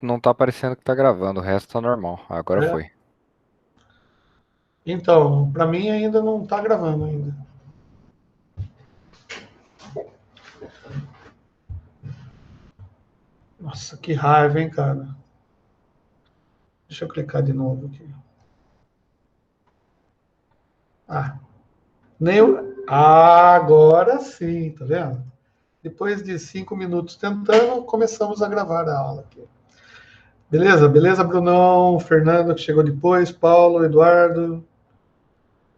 não tá parecendo que tá gravando, o resto tá normal. Agora É. foi. Então, para mim ainda não está gravando ainda. Nossa, que raiva, hein, cara. Deixa eu clicar de novo aqui. Ah, nem o... Agora sim, tá vendo? Depois de 5 minutos tentando, começamos a gravar a aula aqui. Beleza? Beleza, Brunão, Fernando, que chegou depois, Paulo, Eduardo.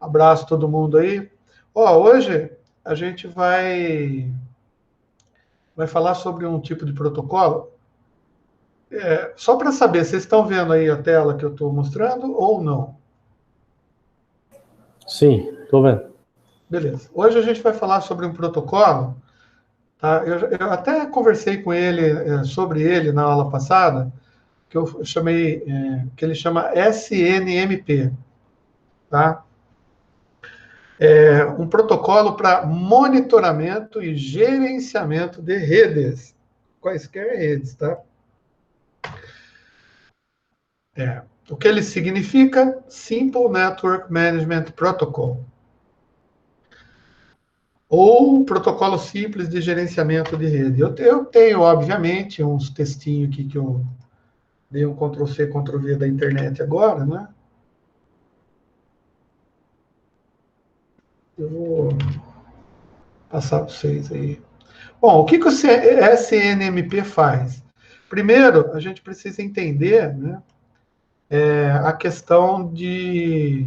Abraço a todo mundo aí. Ó, hoje a gente vai falar sobre um tipo de protocolo. Só para saber, vocês estão vendo aí a tela que eu estou mostrando ou não? Sim, estou vendo. Beleza. Hoje a gente vai falar sobre um protocolo. Tá? Eu até conversei com ele sobre ele na aula passada, que eu chamei, que ele chama SNMP, tá? É um protocolo para monitoramento e gerenciamento de redes, quaisquer redes, tá? O que ele significa? Simple Network Management Protocol, ou um protocolo simples de gerenciamento de rede. Eu tenho, obviamente, uns textinhos aqui que eu dei um Ctrl+C, Ctrl+V da internet agora, né? Eu vou passar para vocês aí. Bom, o que o SNMP faz? Primeiro, a gente precisa entender, né, a questão de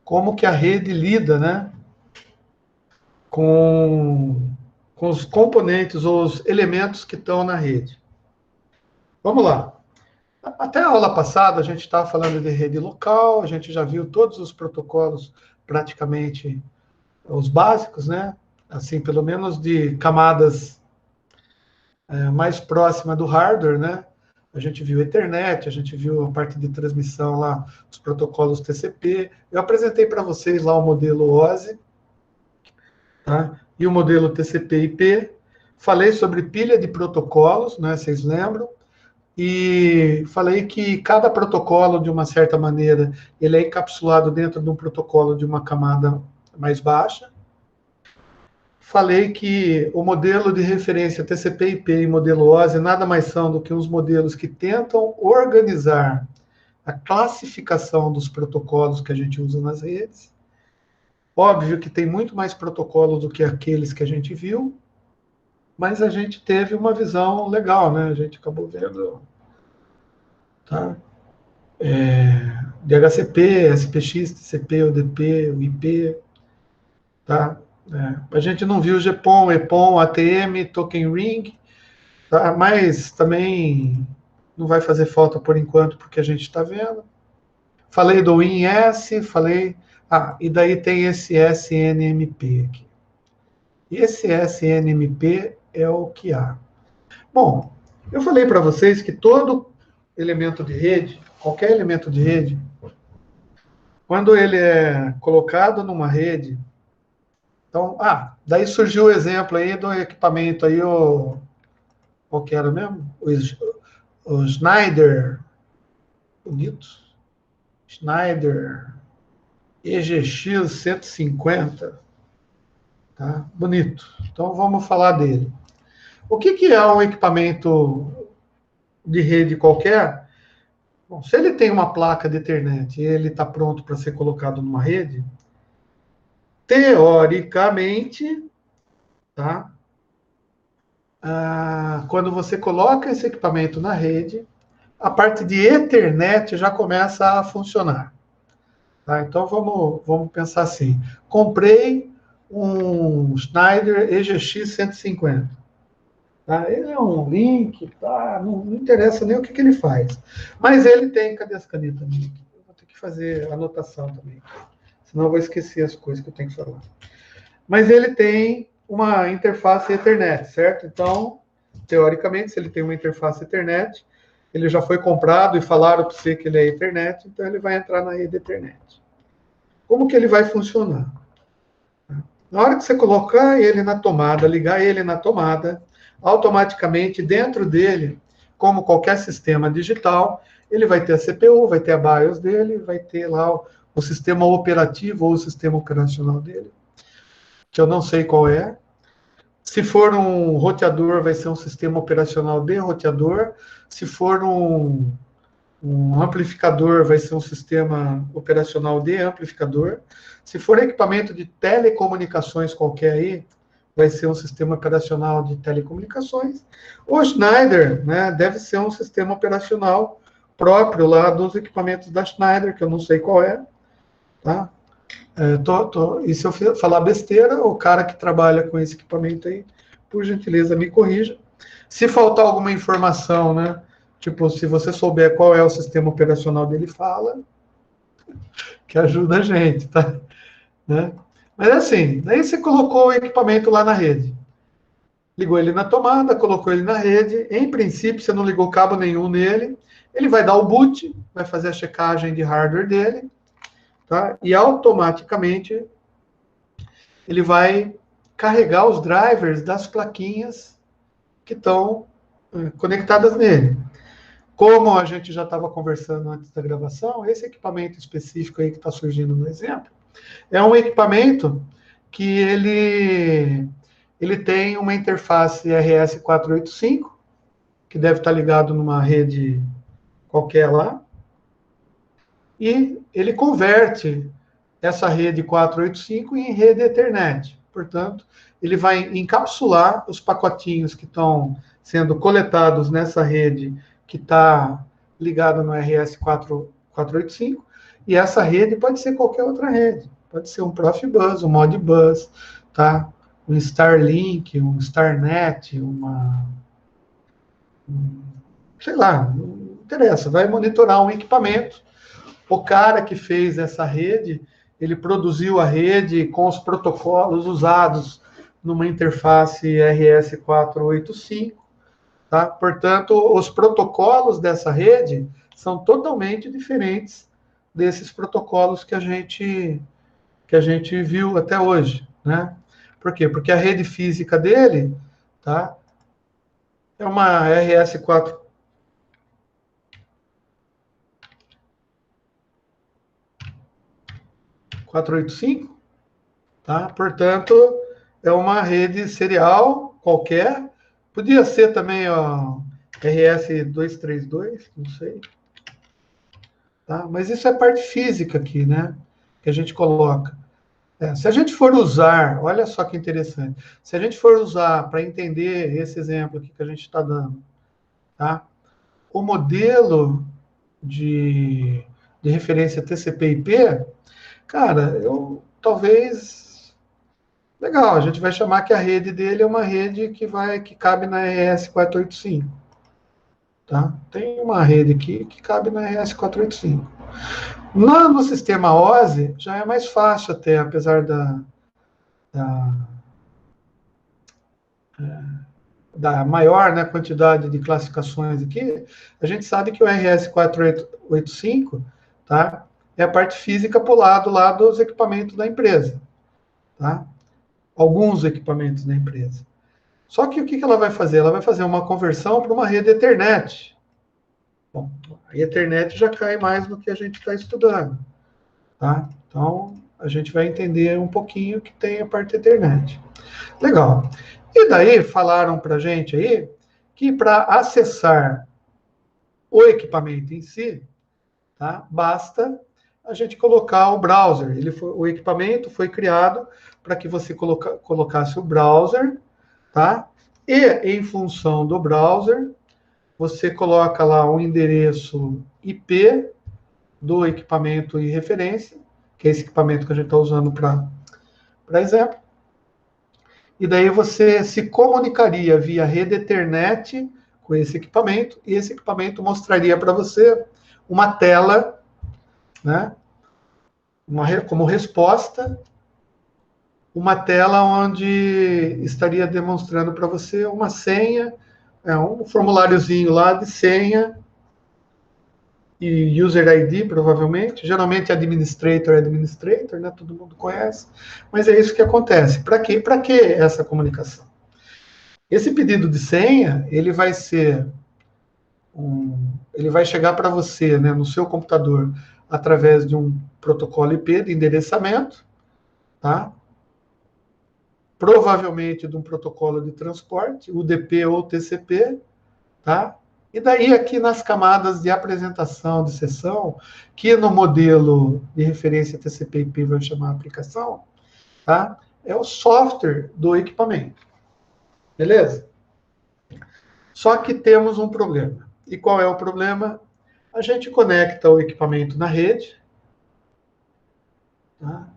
como que a rede lida, né, com, com os componentes ou os elementos que estão na rede. Vamos lá. Até a aula passada a gente estava falando de rede local, a gente já viu todos os protocolos, praticamente os básicos, né? Assim, pelo menos de camadas mais próxima do hardware, né? A gente viu a Ethernet, a gente viu a parte de transmissão lá, os protocolos TCP. Eu apresentei para vocês lá o modelo OSI, tá? E o modelo TCP/IP. Falei sobre pilha de protocolos, né? Vocês lembram? E falei que cada protocolo, de uma certa maneira, ele é encapsulado dentro de um protocolo de uma camada mais baixa. Falei que o modelo de referência TCP/IP e modelo OSI nada mais são do que os modelos que tentam organizar a classificação dos protocolos que a gente usa nas redes. Óbvio que tem muito mais protocolos do que aqueles que a gente viu, mas a gente teve uma visão legal, né? A gente acabou vendo, tá? DHCP, SPX, TCP, ODP, UIP, tá? A gente não viu GPON, EPON, ATM, Token Ring, tá? Mas também não vai fazer falta por enquanto, porque a gente está vendo. Falei do WinS, falei... Ah, e daí tem esse SNMP aqui. E esse SNMP é o que há. Bom, eu falei para vocês que todo elemento de rede, qualquer elemento de rede, quando ele é colocado numa rede, então, daí surgiu o exemplo aí do equipamento aí, qual que era mesmo? O Schneider, bonito, Schneider EGX 150, tá? Bonito. Então vamos falar dele. O que é um equipamento de rede qualquer? Bom, se ele tem uma placa de Ethernet e ele está pronto para ser colocado numa rede, teoricamente, tá? Quando você coloca esse equipamento na rede, a parte de Ethernet já começa a funcionar. Tá? Então vamos pensar assim: comprei um Schneider EGX 150. Tá? Ele é um link, tá? Não interessa nem o que ele faz. Mas ele tem. Cadê as canetas? Eu vou ter que fazer anotação também. Senão eu vou esquecer as coisas que eu tenho que falar. Mas ele tem uma interface Ethernet, certo? Então, teoricamente, se ele tem uma interface Ethernet, ele já foi comprado e falaram para você que ele é Ethernet, então ele vai entrar na rede Ethernet. Como que ele vai funcionar? Na hora que você colocar ele na tomada, ligar ele na tomada, automaticamente dentro dele, como qualquer sistema digital, ele vai ter a CPU, vai ter a BIOS dele, vai ter lá o sistema operativo ou o sistema operacional dele, que eu não sei qual é. Se for um roteador, vai ser um sistema operacional de roteador. Se for um amplificador, vai ser um sistema operacional de amplificador. Se for equipamento de telecomunicações qualquer aí, vai ser um sistema operacional de telecomunicações. O Schneider, né, deve ser um sistema operacional próprio lá dos equipamentos da Schneider, que eu não sei qual é, tá? E se eu falar besteira, o cara que trabalha com esse equipamento aí, por gentileza, me corrija. Se faltar alguma informação, né? Tipo, se você souber qual é o sistema operacional dele, fala, que ajuda a gente, tá? Né? Mas assim, daí você colocou o equipamento lá na rede. Ligou ele na tomada, colocou ele na rede. Em princípio, você não ligou cabo nenhum nele. Ele vai dar o boot, vai fazer a checagem de hardware dele, tá? E automaticamente ele vai carregar os drivers das plaquinhas que estão conectadas nele. Como a gente já estava conversando antes da gravação, esse equipamento específico aí que está surgindo no exemplo, é um equipamento que ele tem uma interface RS485, que deve estar ligado numa rede qualquer lá, e ele converte essa rede 485 em rede Ethernet. Portanto, ele vai encapsular os pacotinhos que estão sendo coletados nessa rede que está ligada no RS485, e essa rede pode ser qualquer outra rede. Pode ser um Profibus, um Modbus, tá? Um Starlink, um Starnet, sei lá, não interessa, vai monitorar um equipamento. O cara que fez essa rede, ele produziu a rede com os protocolos usados numa interface RS485, tá? Portanto, os protocolos dessa rede são totalmente diferentes desses protocolos que a gente viu até hoje, né? Por quê? Porque a rede física dele, tá? É uma RS485, tá? Portanto, é uma rede serial qualquer. Podia ser também ó, RS232, não sei. Tá? Mas isso é parte física aqui, né? Que a gente coloca. Se a gente for usar, olha só que interessante, se a gente for usar para entender esse exemplo aqui que a gente está dando, tá? O modelo de referência TCP/IP, cara, talvez legal, a gente vai chamar que a rede dele é uma rede que cabe na RS485. Tá? Tem uma rede aqui que cabe na RS485. No sistema OSI, já é mais fácil até, apesar da maior, né, quantidade de classificações aqui, a gente sabe que o RS485, tá, é a parte física para o lado lá dos equipamentos da empresa. Tá? Alguns equipamentos da empresa. Só que o que ela vai fazer? Ela vai fazer uma conversão para uma rede Ethernet. Bom, a Ethernet já cai mais no que a gente está estudando. Tá? Então, a gente vai entender um pouquinho que tem a parte Ethernet. Legal. E daí, falaram para a gente aí que para acessar o equipamento em si, tá? Basta a gente colocar o browser. O equipamento foi criado para que você colocasse o browser, tá? E, em função do browser, você coloca lá um endereço IP do equipamento e referência, que é esse equipamento que a gente está usando para exemplo. E daí você se comunicaria via rede Ethernet com esse equipamento, e esse equipamento mostraria para você uma tela, né? Como resposta, uma tela onde estaria demonstrando para você uma senha, um formuláriozinho lá de senha e user ID, provavelmente. Geralmente administrator, né? Todo mundo conhece. Mas é isso que acontece. Para que essa comunicação? Esse pedido de senha, ele vai chegar para você, né, no seu computador, através de um protocolo IP de endereçamento, tá? Provavelmente de um protocolo de transporte, UDP ou TCP, tá? E daí aqui nas camadas de apresentação de sessão, que no modelo de referência TCP/IP vai chamar aplicação, tá? É o software do equipamento. Beleza? Só que temos um problema. E qual é o problema? A gente conecta o equipamento na rede, tá?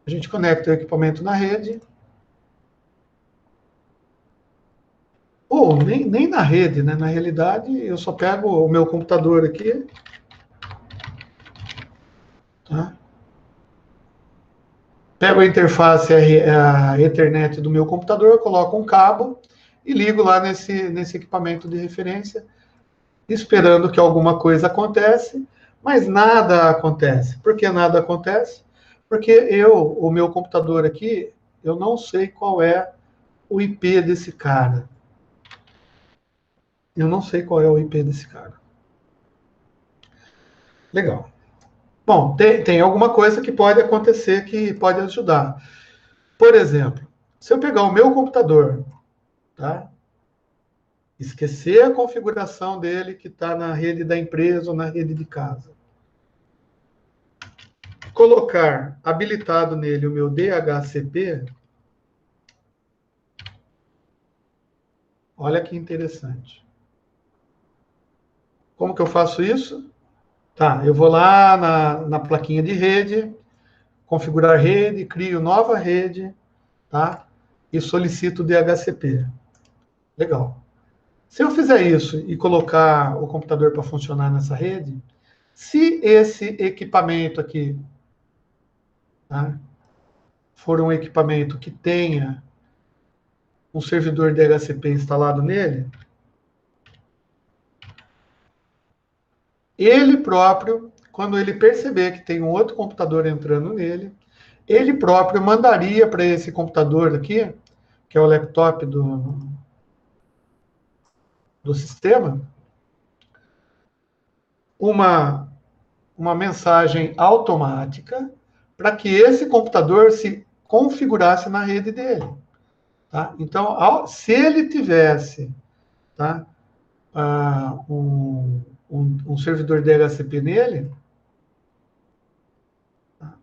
A gente conecta o equipamento na rede, ou nem na rede, né? Na realidade, eu só pego o meu computador aqui, tá? Pego a interface, a Ethernet do meu computador, coloco um cabo e ligo lá nesse equipamento de referência, esperando que alguma coisa acontece, mas nada acontece. Por que nada acontece? Porque o meu computador aqui, eu não sei qual é o IP desse cara. Eu não sei qual é o IP desse cara. Legal. Bom, tem alguma coisa que pode acontecer que pode ajudar. Por exemplo, se eu pegar o meu computador, tá? Esquecer a configuração dele que está na rede da empresa ou na rede de casa. Colocar habilitado nele o meu DHCP. Olha que interessante. Como que eu faço isso? Tá, eu vou lá na plaquinha de rede, configurar rede, crio nova rede, tá? E solicito o DHCP. Legal. Se eu fizer isso e colocar o computador para funcionar nessa rede, se esse equipamento aqui, tá, for um equipamento que tenha um servidor DHCP instalado nele, ele próprio, quando ele perceber que tem um outro computador entrando nele, ele próprio mandaria para esse computador aqui, que é o laptop do sistema, uma, uma mensagem automática para que esse computador se configurasse na rede dele. Tá? Então, se ele tivesse, tá, um servidor DHCP nele,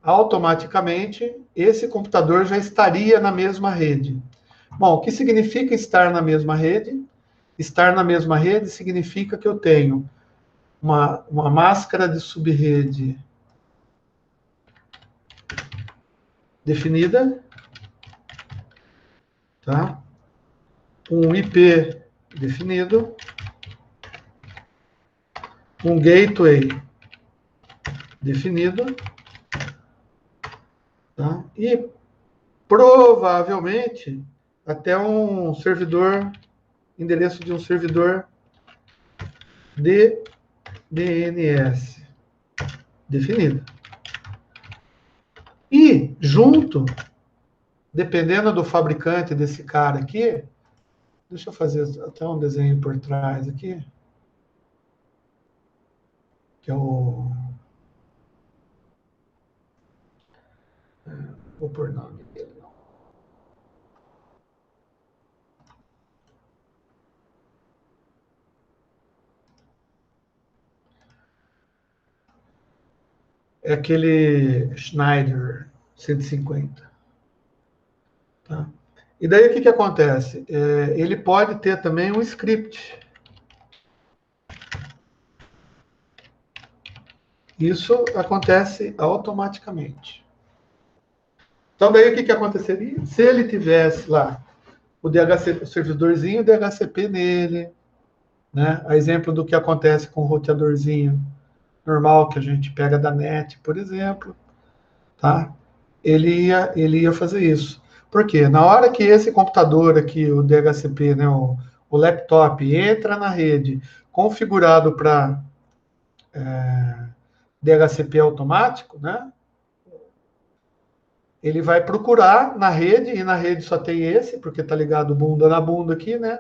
automaticamente esse computador já estaria na mesma rede. Bom, o que significa estar na mesma rede? Estar na mesma rede significa que eu tenho uma máscara de subrede definida, tá? Um IP definido, um gateway definido, tá? E provavelmente até um servidor, endereço de um servidor de DNS definido. E junto, dependendo do fabricante desse cara aqui, deixa eu fazer até um desenho por trás aqui, que é o... Vou pôr nome dele, não. É aquele Schneider 150. Tá? E daí o que acontece? Ele pode ter também um script. Isso acontece automaticamente. Então, daí o que aconteceria? Se ele tivesse lá o DHCP, o servidorzinho DHCP nele, né? A exemplo do que acontece com o roteadorzinho normal que a gente pega da net, por exemplo, tá? Ele ia fazer isso. Por quê? Na hora que esse computador aqui, o DHCP, né, o laptop, entra na rede configurado para DHCP automático, né? ele vai procurar na rede, e na rede só tem esse, porque está ligado bunda na bunda aqui, né?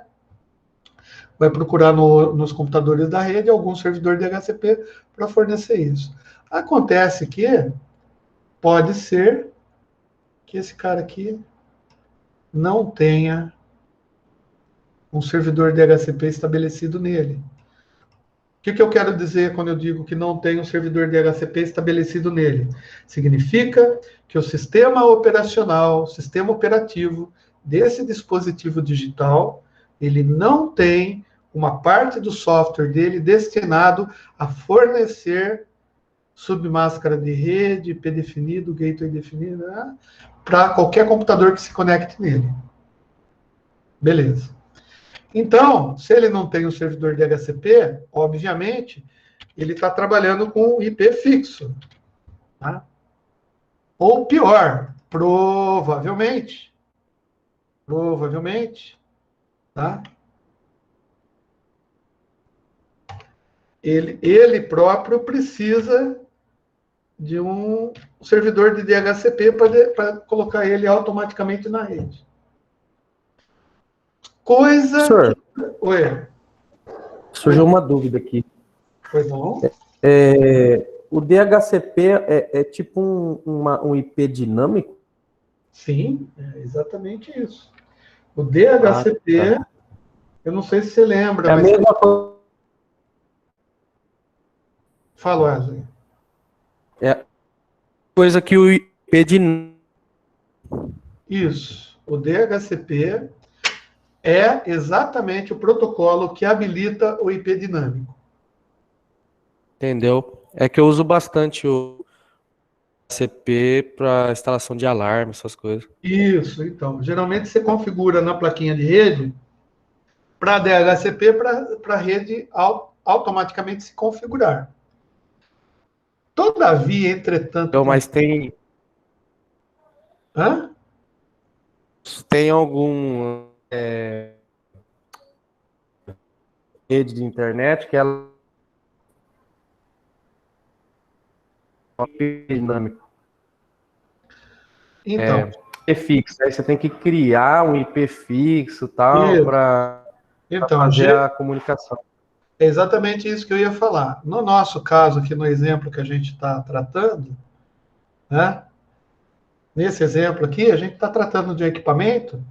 Vai procurar nos computadores da rede algum servidor de DHCP para fornecer isso. Acontece que pode ser que esse cara aqui não tenha um servidor de DHCP estabelecido nele. O que eu quero dizer quando eu digo que não tem um servidor de DHCP estabelecido nele? Significa que o sistema operacional, o sistema operativo desse dispositivo digital, ele não tem uma parte do software dele destinado a fornecer submáscara de rede, IP definido, gateway definido, né, para qualquer computador que se conecte nele. Beleza. Então, se ele não tem um servidor de DHCP, obviamente, ele está trabalhando com IP fixo. Tá? Ou pior, provavelmente, tá? Ele próprio precisa de um servidor de DHCP para colocar ele automaticamente na rede. Coisa Senhor, que... Oi. surgiu uma dúvida aqui. Pois não? O DHCP é tipo um IP dinâmico? Sim, é exatamente isso. O DHCP, tá. eu não sei se você lembra, É a mas... mesma coisa. Fala, Wesley. É a coisa que o IP dinâmico. Isso. O DHCP é exatamente o protocolo que habilita o IP dinâmico. Entendeu? É que eu uso bastante o DHCP para instalação de alarme, essas coisas. Isso, então. Geralmente você configura na plaquinha de rede para DHCP para a rede automaticamente se configurar. Todavia, entretanto... Então, mas Hã? tem algum rede de internet que ela é um IP dinâmico. Então, IP fixo. Aí você tem que criar um IP fixo tal isso. para Então, fazer a comunicação. é exatamente isso que eu ia falar. No nosso caso, aqui no exemplo que a gente está tratando, né? Nesse exemplo aqui, a gente está tratando de um equipamento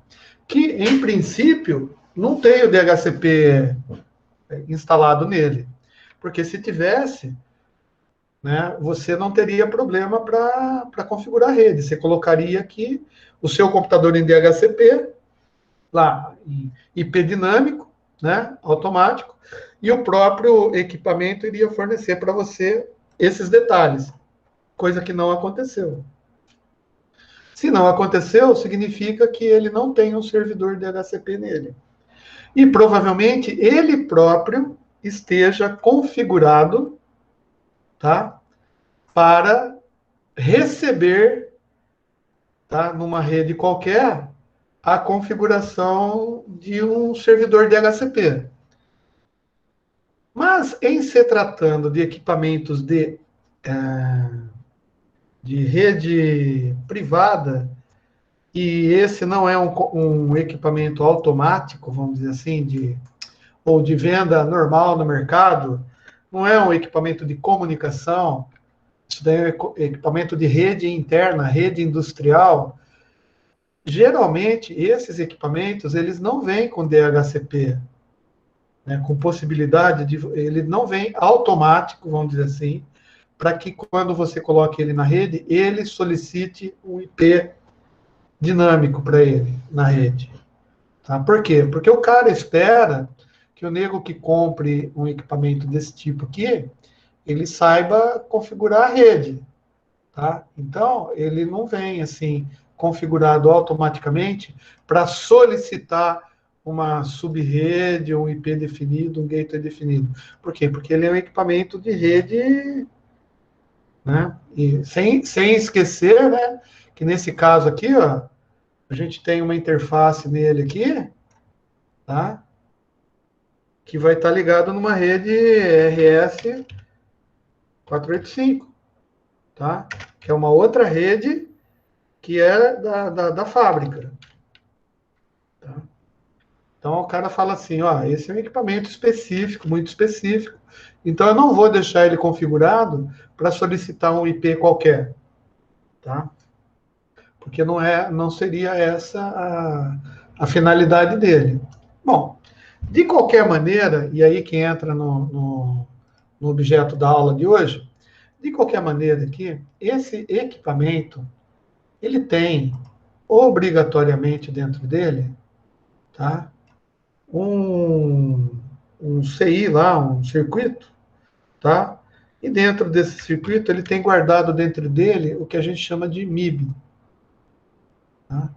que, em princípio, não tem o DHCP instalado nele. Porque se tivesse, né, você não teria problema para configurar a rede. Você colocaria aqui o seu computador em DHCP, lá, em IP dinâmico, né, automático, e o próprio equipamento iria fornecer para você esses detalhes, coisa que não aconteceu. Se não aconteceu, significa que ele não tem um servidor DHCP nele. E provavelmente ele próprio esteja configurado, tá, para receber, tá, numa rede qualquer, a configuração de um servidor DHCP. Mas, em se tratando de equipamentos de rede privada, e esse não é um equipamento automático, vamos dizer assim, ou de venda normal no mercado, não é um equipamento de comunicação, isso daí é equipamento de rede interna, rede industrial. Geralmente, esses equipamentos, eles não vêm com DHCP, né, com possibilidade de... Ele não vem automático, vamos dizer assim, para que quando você coloque ele na rede, ele solicite um IP dinâmico para ele na rede. Tá? Por quê? Porque o cara espera que o nego que compre um equipamento desse tipo aqui, ele saiba configurar a rede. Tá? Então, ele não vem assim configurado automaticamente para solicitar uma subrede, um IP definido, um gateway definido. Por quê? Porque ele é um equipamento de rede, né? E sem esquecer, né, que nesse caso aqui, ó, a gente tem uma interface nele aqui, tá? Que vai estar ligado numa rede RS 485, tá? Que é uma outra rede que é da fábrica. Tá? Então, o cara fala assim, ó, esse é um equipamento específico, muito específico, então eu não vou deixar ele configurado para solicitar um IP qualquer, tá? Porque não seria essa a finalidade dele. Bom, de qualquer maneira, e aí que entra no objeto da aula de hoje, de qualquer maneira aqui, esse equipamento, ele tem obrigatoriamente dentro dele, tá? Um CI lá, um circuito, tá? E dentro desse circuito ele tem guardado dentro dele o que a gente chama de MIB, tá?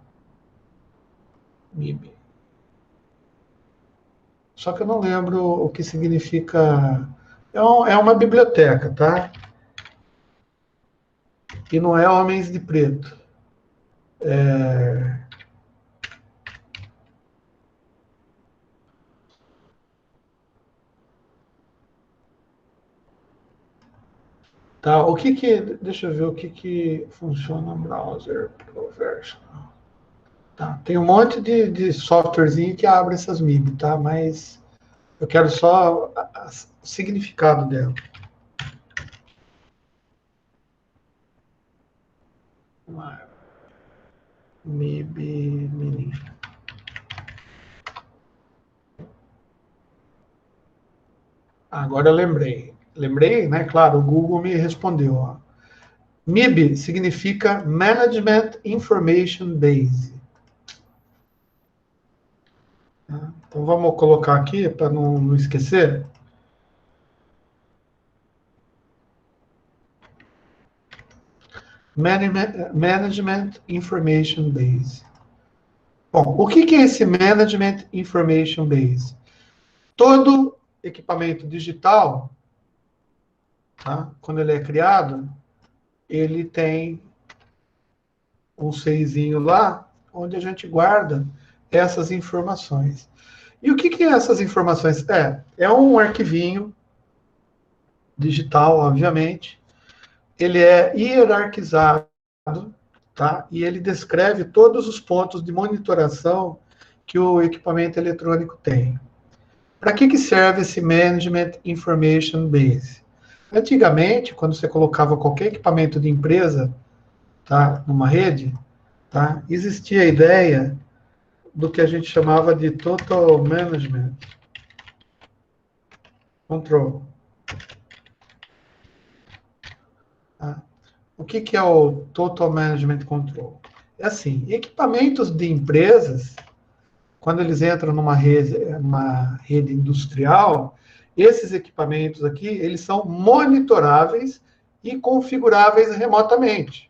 MIB. Só que eu não lembro o que significa. É uma biblioteca, tá? E não é Homens de Preto. É... Tá, o que que... Deixa eu ver o que que funciona no browser. Professional. Tá, tem um monte de softwarezinho que abre essas MIB, tá? Mas eu quero só o significado dela. MIB mini. Agora eu lembrei. Lembrei, né? Claro, o Google me respondeu. Ó. MIB significa Management Information Base. Então vamos colocar aqui para não esquecer. Management Information Base. Bom, o que é esse Management Information Base? Todo equipamento digital, tá? Quando ele é criado, ele tem um CIzinho lá, onde a gente guarda essas informações. E o que é essas informações? É um arquivinho digital, obviamente. Ele é hierarquizado, tá? E ele descreve todos os pontos de monitoração que o equipamento eletrônico tem. Para que serve esse Management Information Base? Antigamente, quando você colocava qualquer equipamento de empresa, tá, numa rede, tá, existia a ideia do que a gente chamava de Total Management Control. Tá? O que é o Total Management Control? É assim, equipamentos de empresas, quando eles entram numa rede industrial, esses equipamentos aqui, eles são monitoráveis e configuráveis remotamente.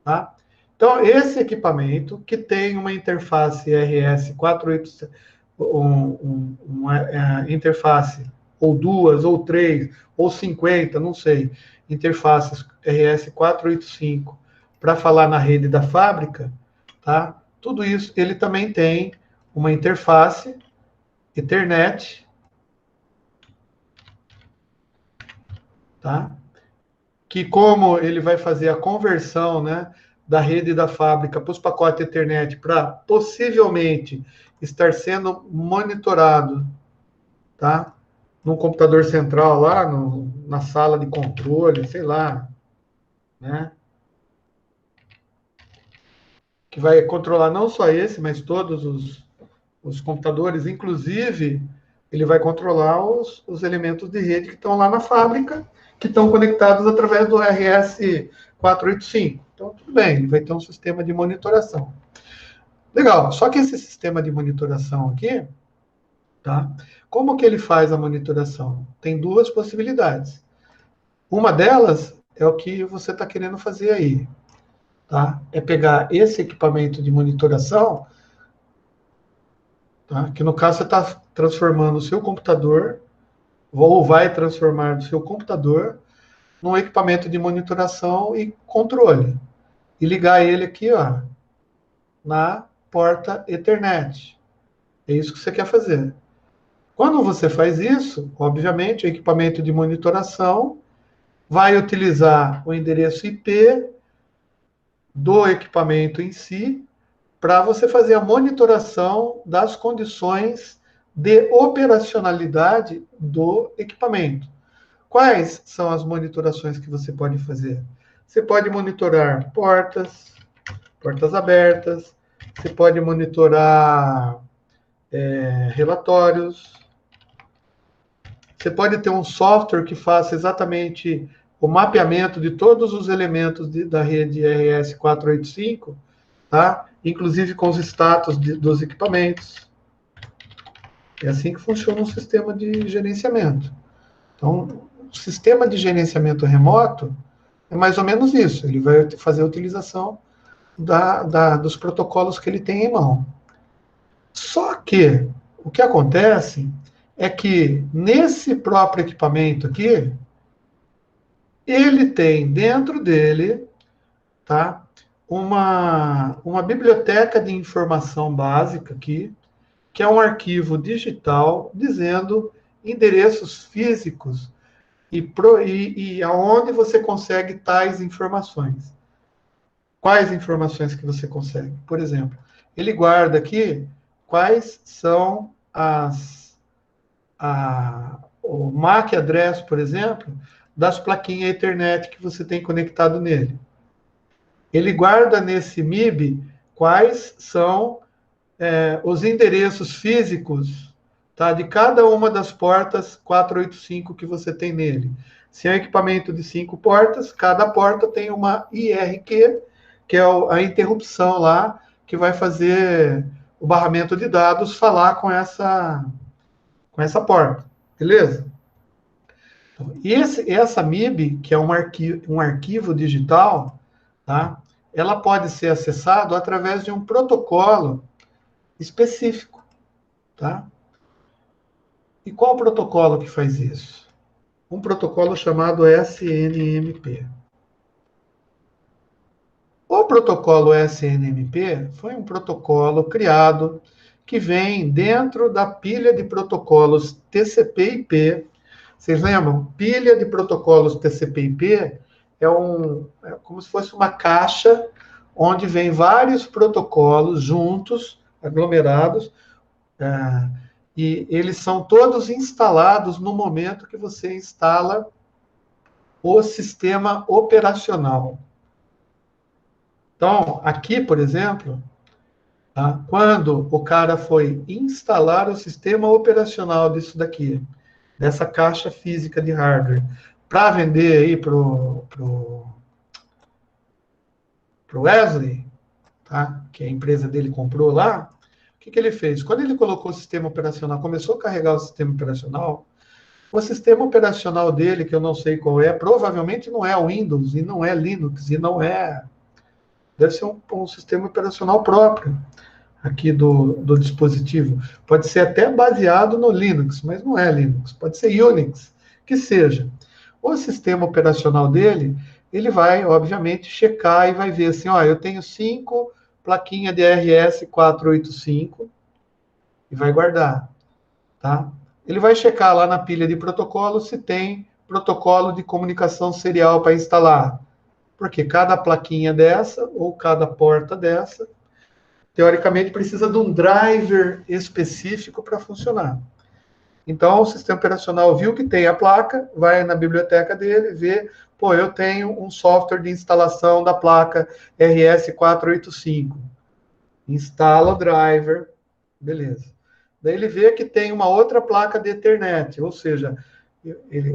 Tá? Então, esse equipamento que tem uma interface RS485, uma interface ou duas, ou três, ou 50, não sei, interfaces RS485 para falar na rede da fábrica, tá? Tudo isso, ele também tem uma interface Ethernet, tá? Que como ele vai fazer a conversão, né, da rede da fábrica para os pacotes Ethernet para possivelmente estar sendo monitorado, tá? Num computador central lá, na sala de controle, sei lá, né? Que vai controlar não só esse, mas todos os computadores, inclusive ele vai controlar os elementos de rede que estão lá na fábrica, que estão conectados através do RS485. Então, tudo bem, ele vai ter um sistema de monitoração. Legal, só que esse sistema de monitoração aqui, tá? Como que ele faz a monitoração? Tem duas possibilidades. Uma delas é o que você está querendo fazer aí, tá? É pegar esse equipamento de monitoração, tá? Que no caso você está transformando o seu computador, ou vai transformar o seu computador num equipamento de monitoração e controle. E ligar ele aqui, ó, na porta Ethernet. É isso que você quer fazer. Quando você faz isso, obviamente, o equipamento de monitoração vai utilizar o endereço IP do equipamento em si, para você fazer a monitoração das condições de operacionalidade do equipamento. Quais são as monitorações que você pode fazer? Você pode monitorar portas abertas, você pode monitorar relatórios, você pode ter um software que faça exatamente o mapeamento de todos os elementos da rede RS485, tá? Inclusive com os status dos equipamentos. É assim que funciona um sistema de gerenciamento. Então, o sistema de gerenciamento remoto é mais ou menos isso. Ele vai fazer a utilização dos protocolos que ele tem em mão. Só que o que acontece é que nesse próprio equipamento aqui, ele tem dentro dele, tá, uma biblioteca de informação básica aqui, que é um arquivo digital dizendo endereços físicos e aonde você consegue tais informações. Quais informações que você consegue? Por exemplo, ele guarda aqui quais são o MAC address, por exemplo, das plaquinhas Ethernet que você tem conectado nele. Ele guarda nesse MIB quais são os endereços físicos, tá, de cada uma das portas 485 que você tem nele. Se é um equipamento de 5 portas, cada porta tem uma IRQ, que é a interrupção lá, que vai fazer o barramento de dados falar com essa porta. Beleza? E essa MIB, que é um arquivo digital, tá, ela pode ser acessada através de um protocolo específico. Tá? E qual protocolo que faz isso? Um protocolo chamado SNMP. O protocolo SNMP foi um protocolo criado que vem dentro da pilha de protocolos TCP/IP. Vocês lembram? Pilha de protocolos TCP/IP é como se fosse uma caixa onde vem vários protocolos juntos, aglomerados, e eles são todos instalados no momento que você instala o sistema operacional. Então, aqui, por exemplo, tá, quando o cara foi instalar o sistema operacional disso daqui, dessa caixa física de hardware, para vender aí para o Wesley, tá, que a empresa dele comprou lá, o que ele fez? Quando ele colocou o sistema operacional, começou a carregar o sistema operacional dele, que eu não sei qual é, provavelmente não é o Windows, e não é Linux, e não é... Deve ser um sistema operacional próprio aqui do dispositivo. Pode ser até baseado no Linux, mas não é Linux. Pode ser Unix, que seja. O sistema operacional dele, ele vai, obviamente, checar e vai ver assim, ó, eu tenho 5 plaquinhas de RS485 e vai guardar, tá? Ele vai checar lá na pilha de protocolo se tem protocolo de comunicação serial para instalar. Porque cada plaquinha dessa, ou cada porta dessa, teoricamente precisa de um driver específico para funcionar. Então, o sistema operacional viu que tem a placa, vai na biblioteca dele, vê, pô, eu tenho um software de instalação da placa RS485. Instala o driver, beleza. Daí ele vê que tem uma outra placa de Ethernet, ou seja,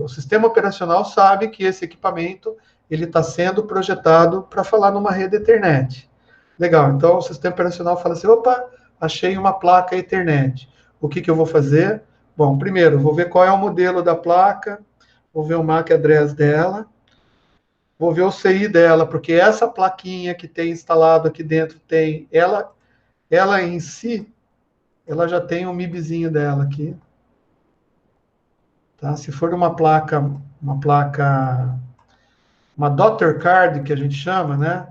o sistema operacional sabe que esse equipamento ele está sendo projetado para falar numa rede Ethernet. Legal, então o sistema operacional fala assim, opa, achei uma placa Ethernet. O que eu vou fazer? Bom, primeiro, vou ver qual é o modelo da placa, vou ver o MAC address dela, vou ver o CI dela, porque essa plaquinha que tem instalado aqui dentro tem, ela em si, ela já tem um MIBzinho dela aqui. Tá? Se for uma daughter card, que a gente chama, né?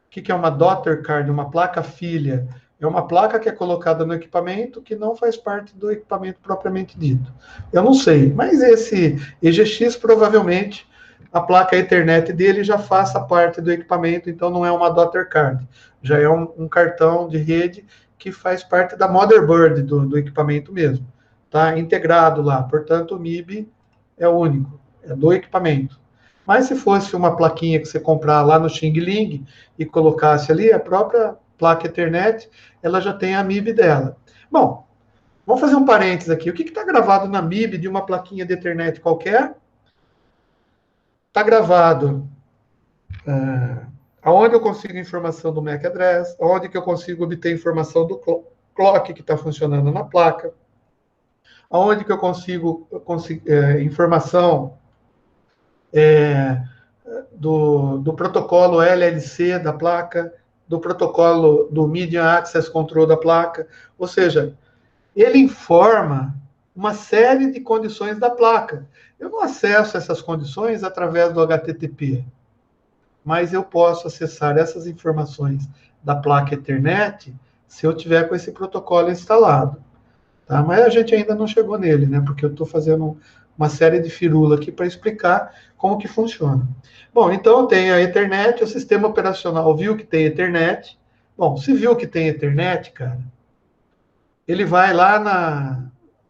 O que é uma daughter card? Uma placa filha. É uma placa que é colocada no equipamento que não faz parte do equipamento propriamente dito. Eu não sei, mas esse EGX provavelmente a placa Ethernet dele já faça parte do equipamento, então não é uma daughter card, já é um cartão de rede que faz parte da motherboard do equipamento mesmo, tá? Integrado lá, portanto o MIB é único, é do equipamento. Mas se fosse uma plaquinha que você comprar lá no Xing Ling e colocasse ali, a própria placa Ethernet, ela já tem a MIB dela. Bom, vamos fazer um parênteses aqui. O que está gravado na MIB de uma plaquinha de Ethernet qualquer? Está gravado aonde eu consigo informação do MAC address, aonde que eu consigo obter informação do clock que está funcionando na placa, aonde que eu consigo informação do protocolo LLC da placa, do protocolo do Medium Access Control da placa, ou seja, ele informa uma série de condições da placa. Eu não acesso essas condições através do HTTP, mas eu posso acessar essas informações da placa Ethernet se eu tiver com esse protocolo instalado. Tá? Mas a gente ainda não chegou nele, né? Porque eu estou fazendo uma série de firula aqui para explicar como que funciona. Bom, então tem a Ethernet, o sistema operacional viu que tem Ethernet. Bom, se viu que tem Ethernet, cara, ele vai lá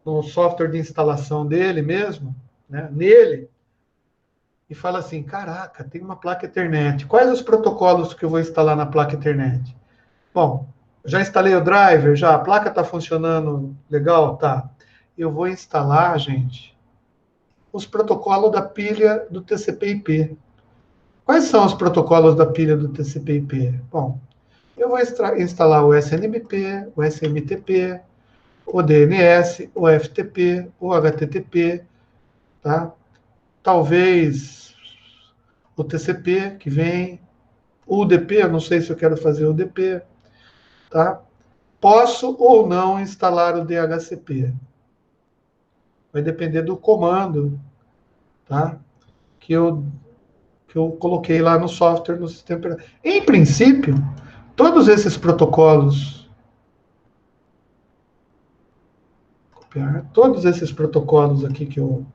no software de instalação dele mesmo, né, nele, e fala assim, caraca, tem uma placa Ethernet. Quais os protocolos que eu vou instalar na placa Ethernet? Bom, já instalei o driver, já, a placa está funcionando legal? Tá. Eu vou instalar, gente, os protocolos da pilha do TCP/IP. Quais são os protocolos da pilha do TCP/IP? Bom, eu vou instalar o SNMP, o SMTP, o DNS, o FTP, o HTTP, tá? Talvez o TCP que vem, o UDP, eu não sei se eu quero fazer o UDP, tá? Posso ou não instalar o DHCP. Vai depender do comando, tá? Que eu coloquei lá no software, no sistema. Em princípio, todos esses protocolos, aqui que eu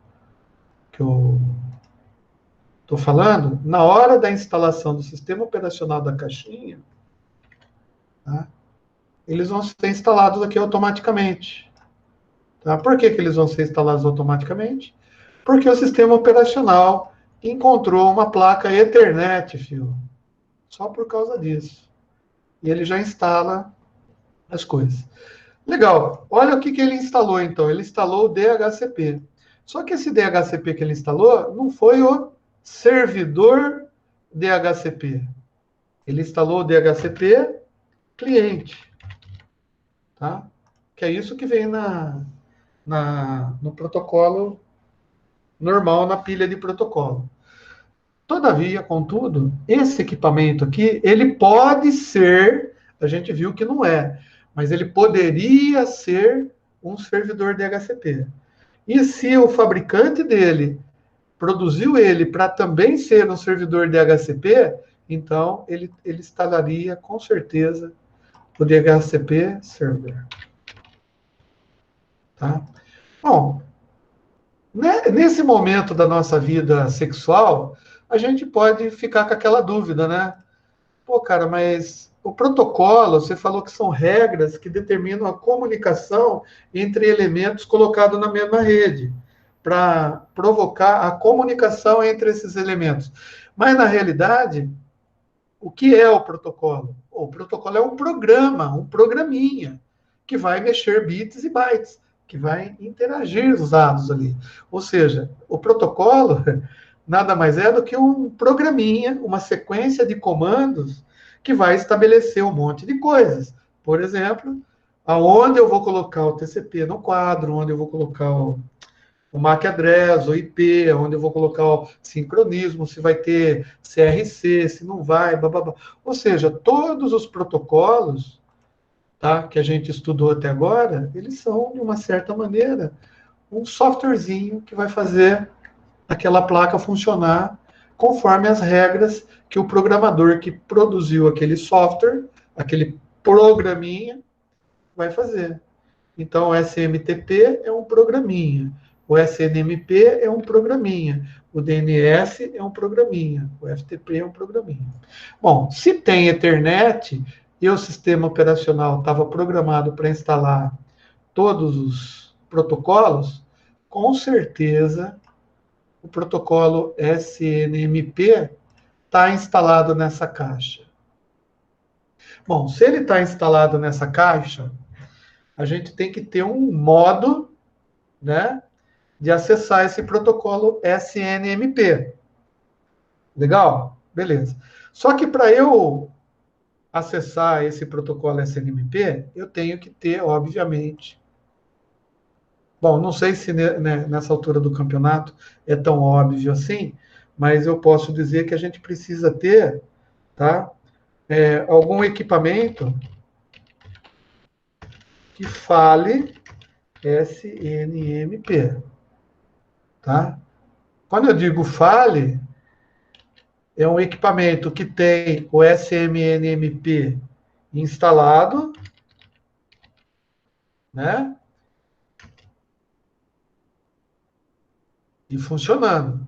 estou falando, na hora da instalação do sistema operacional da caixinha, tá? Eles vão ser instalados aqui automaticamente. Tá? Por que eles vão ser instalados automaticamente? Porque o sistema operacional encontrou uma placa Ethernet, filho. Só por causa disso. E ele já instala as coisas. Legal. Olha o que ele instalou, então. Ele instalou o DHCP. Só que esse DHCP que ele instalou não foi o servidor DHCP. Ele instalou o DHCP cliente. Tá? Que é isso que vem no protocolo normal, na pilha de protocolo. Todavia, contudo, esse equipamento aqui, ele pode ser, a gente viu que não é, mas ele poderia ser um servidor DHCP. E se o fabricante dele produziu ele para também ser um servidor DHCP, então ele instalaria com certeza o DHCP Server. Tá? Bom, nesse momento da nossa vida sexual, a gente pode ficar com aquela dúvida, né? Pô, cara, mas o protocolo, você falou que são regras que determinam a comunicação entre elementos colocados na mesma rede, para provocar a comunicação entre esses elementos. Mas, na realidade, o que é o protocolo? O protocolo é um programa, um programinha, que vai mexer bits e bytes, que vai interagir os dados ali. Ou seja, o protocolo nada mais é do que um programinha, uma sequência de comandos que vai estabelecer um monte de coisas. Por exemplo, aonde eu vou colocar o TCP no quadro, onde eu vou colocar o MAC address, o IP, onde eu vou colocar o sincronismo, se vai ter CRC, se não vai, blá, blá, blá. Ou seja, todos os protocolos, tá, que a gente estudou até agora, eles são, de uma certa maneira, um softwarezinho que vai fazer aquela placa funcionar conforme as regras que o programador que produziu aquele software, aquele programinha, vai fazer. Então, o SMTP é um programinha, o SNMP é um programinha, O DNS é um programinha, o FTP é um programinha. Bom, se tem Ethernet e o sistema operacional estava programado para instalar todos os protocolos, com certeza o protocolo SNMP está instalado nessa caixa. Bom, se ele está instalado nessa caixa, a gente tem que ter um modo, né, de acessar esse protocolo SNMP. Legal? Beleza. Só que para eu acessar esse protocolo SNMP, eu tenho que ter, obviamente... Bom, não sei se nessa altura do campeonato é tão óbvio assim, mas eu posso dizer que a gente precisa ter, tá, algum equipamento que fale SNMP, tá? Quando eu digo fale, é um equipamento que tem o SNMP instalado, né? E funcionando.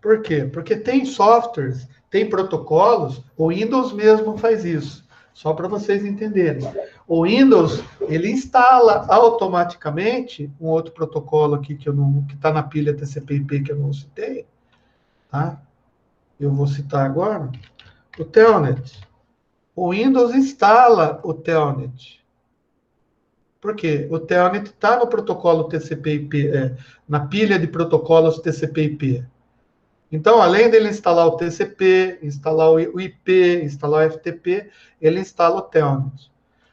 Por quê? Porque tem softwares, tem protocolos, o Windows mesmo faz isso. Só para vocês entenderem. O Windows, ele instala automaticamente um outro protocolo aqui que está na pilha TCP/IP que eu não citei, tá? Eu vou citar agora. O Telnet. O Windows instala o Telnet. Por quê? O Telnet está no protocolo TCP/IP, na pilha de protocolos TCP/IP. Então, além dele instalar o TCP, instalar o IP, instalar o FTP, ele instala o Telnet.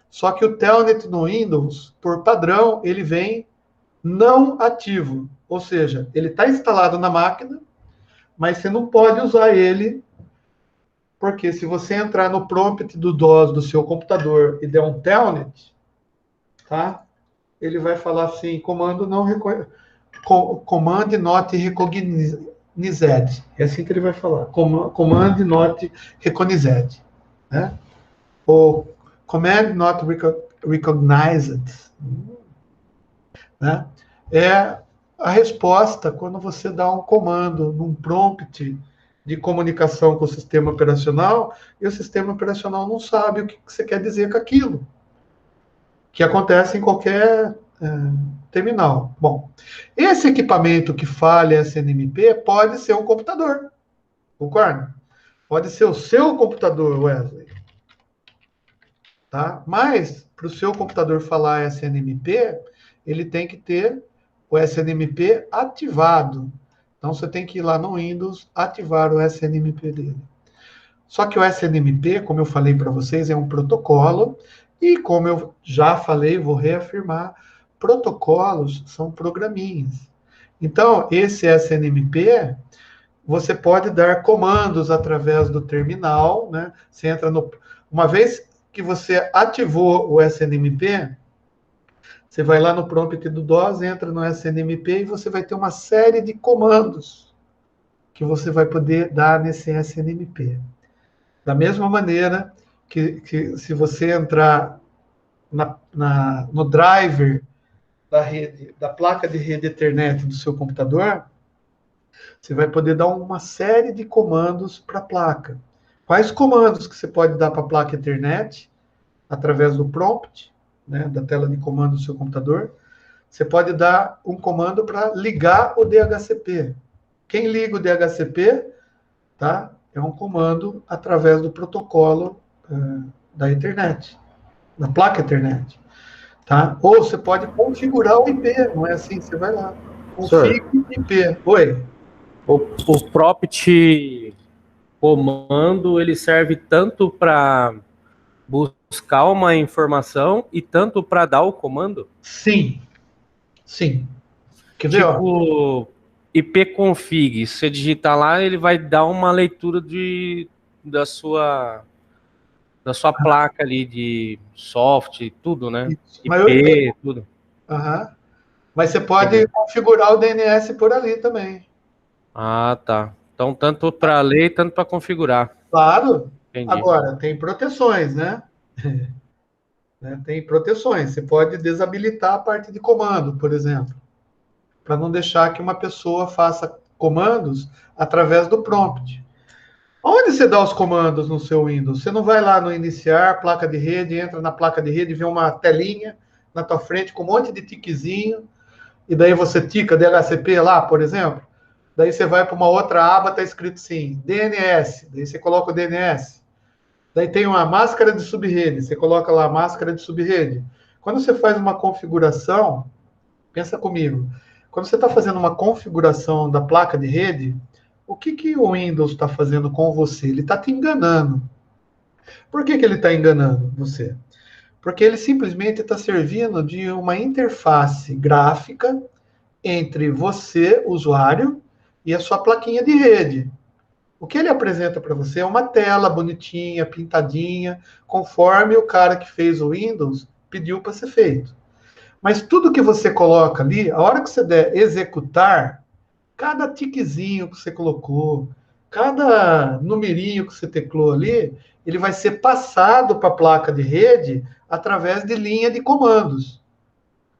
Só que o Telnet no Windows, por padrão, ele vem não ativo. Ou seja, ele está instalado na máquina, mas você não pode usar ele, porque se você entrar no prompt do DOS do seu computador e der um Telnet, tá? Ele vai falar assim, comando não command not recognized. É assim que ele vai falar. Command not recognized. Né? Ou command not recognized. Né? É a resposta quando você dá um comando num prompt de comunicação com o sistema operacional e o sistema operacional não sabe o que você quer dizer com aquilo. Que acontece em qualquer terminal. Bom, esse equipamento que falha SNMP pode ser um computador, concorda? Pode ser o seu computador, Wesley. Tá? Mas, para o seu computador falar SNMP, ele tem que ter o SNMP ativado. Então, você tem que ir lá no Windows, ativar o SNMP dele. Só que o SNMP, como eu falei para vocês, é um protocolo, e como eu já falei, vou reafirmar, protocolos são programinhas. Então, esse SNMP, você pode dar comandos através do terminal, né? Você entra no... Uma vez que você ativou o SNMP, você vai lá no prompt do DOS, entra no SNMP e você vai ter uma série de comandos que você vai poder dar nesse SNMP. Da mesma maneira que se você entrar no driver da placa de rede Ethernet do seu computador, você vai poder dar uma série de comandos para a placa. Quais comandos que você pode dar para a placa Ethernet? Através do prompt, né, da tela de comando do seu computador. Você pode dar um comando para ligar o DHCP. Quem liga o DHCP, tá? É um comando através do protocolo da Ethernet, da placa Ethernet. Tá? Ou você pode configurar o IP, não é assim? Você vai lá, configure IP. Oi? O prompt comando, ele serve tanto para buscar uma informação e tanto para dar o comando? Sim. Sim. Quer ver, tipo, ipconfig, se você digitar lá, ele vai dar uma leitura da sua placa ali de software, tudo, né? Isso. IP, tudo. Mas você pode configurar o DNS por ali também. Ah, tá. Então, tanto para ler, tanto para configurar. Claro. Entendi. Agora, tem proteções, né? Tem proteções. Você pode desabilitar a parte de comando, por exemplo. para não deixar que uma pessoa faça comandos através do prompt. Onde você dá os comandos no seu Windows? Você não vai lá no iniciar, placa de rede, entra na placa de rede, vê uma telinha na tua frente com um monte de tiquezinho, e daí você tica DHCP lá, por exemplo. Daí você vai para uma outra aba, está escrito assim, DNS. Daí você coloca o DNS. Daí tem uma máscara de subrede. Você coloca lá a máscara de subrede. Quando você faz uma configuração, pensa comigo. Quando você está fazendo uma configuração da placa de rede, o que o Windows está fazendo com você? Ele está te enganando. Por que ele está enganando você? Porque ele simplesmente está servindo de uma interface gráfica entre você, usuário, e a sua plaquinha de rede. O que ele apresenta para você é uma tela bonitinha, pintadinha, conforme o cara que fez o Windows pediu para ser feito. Mas tudo que você coloca ali, a hora que você der executar, cada tiquezinho que você colocou, cada numerinho que você teclou ali, ele vai ser passado para a placa de rede através de linha de comandos.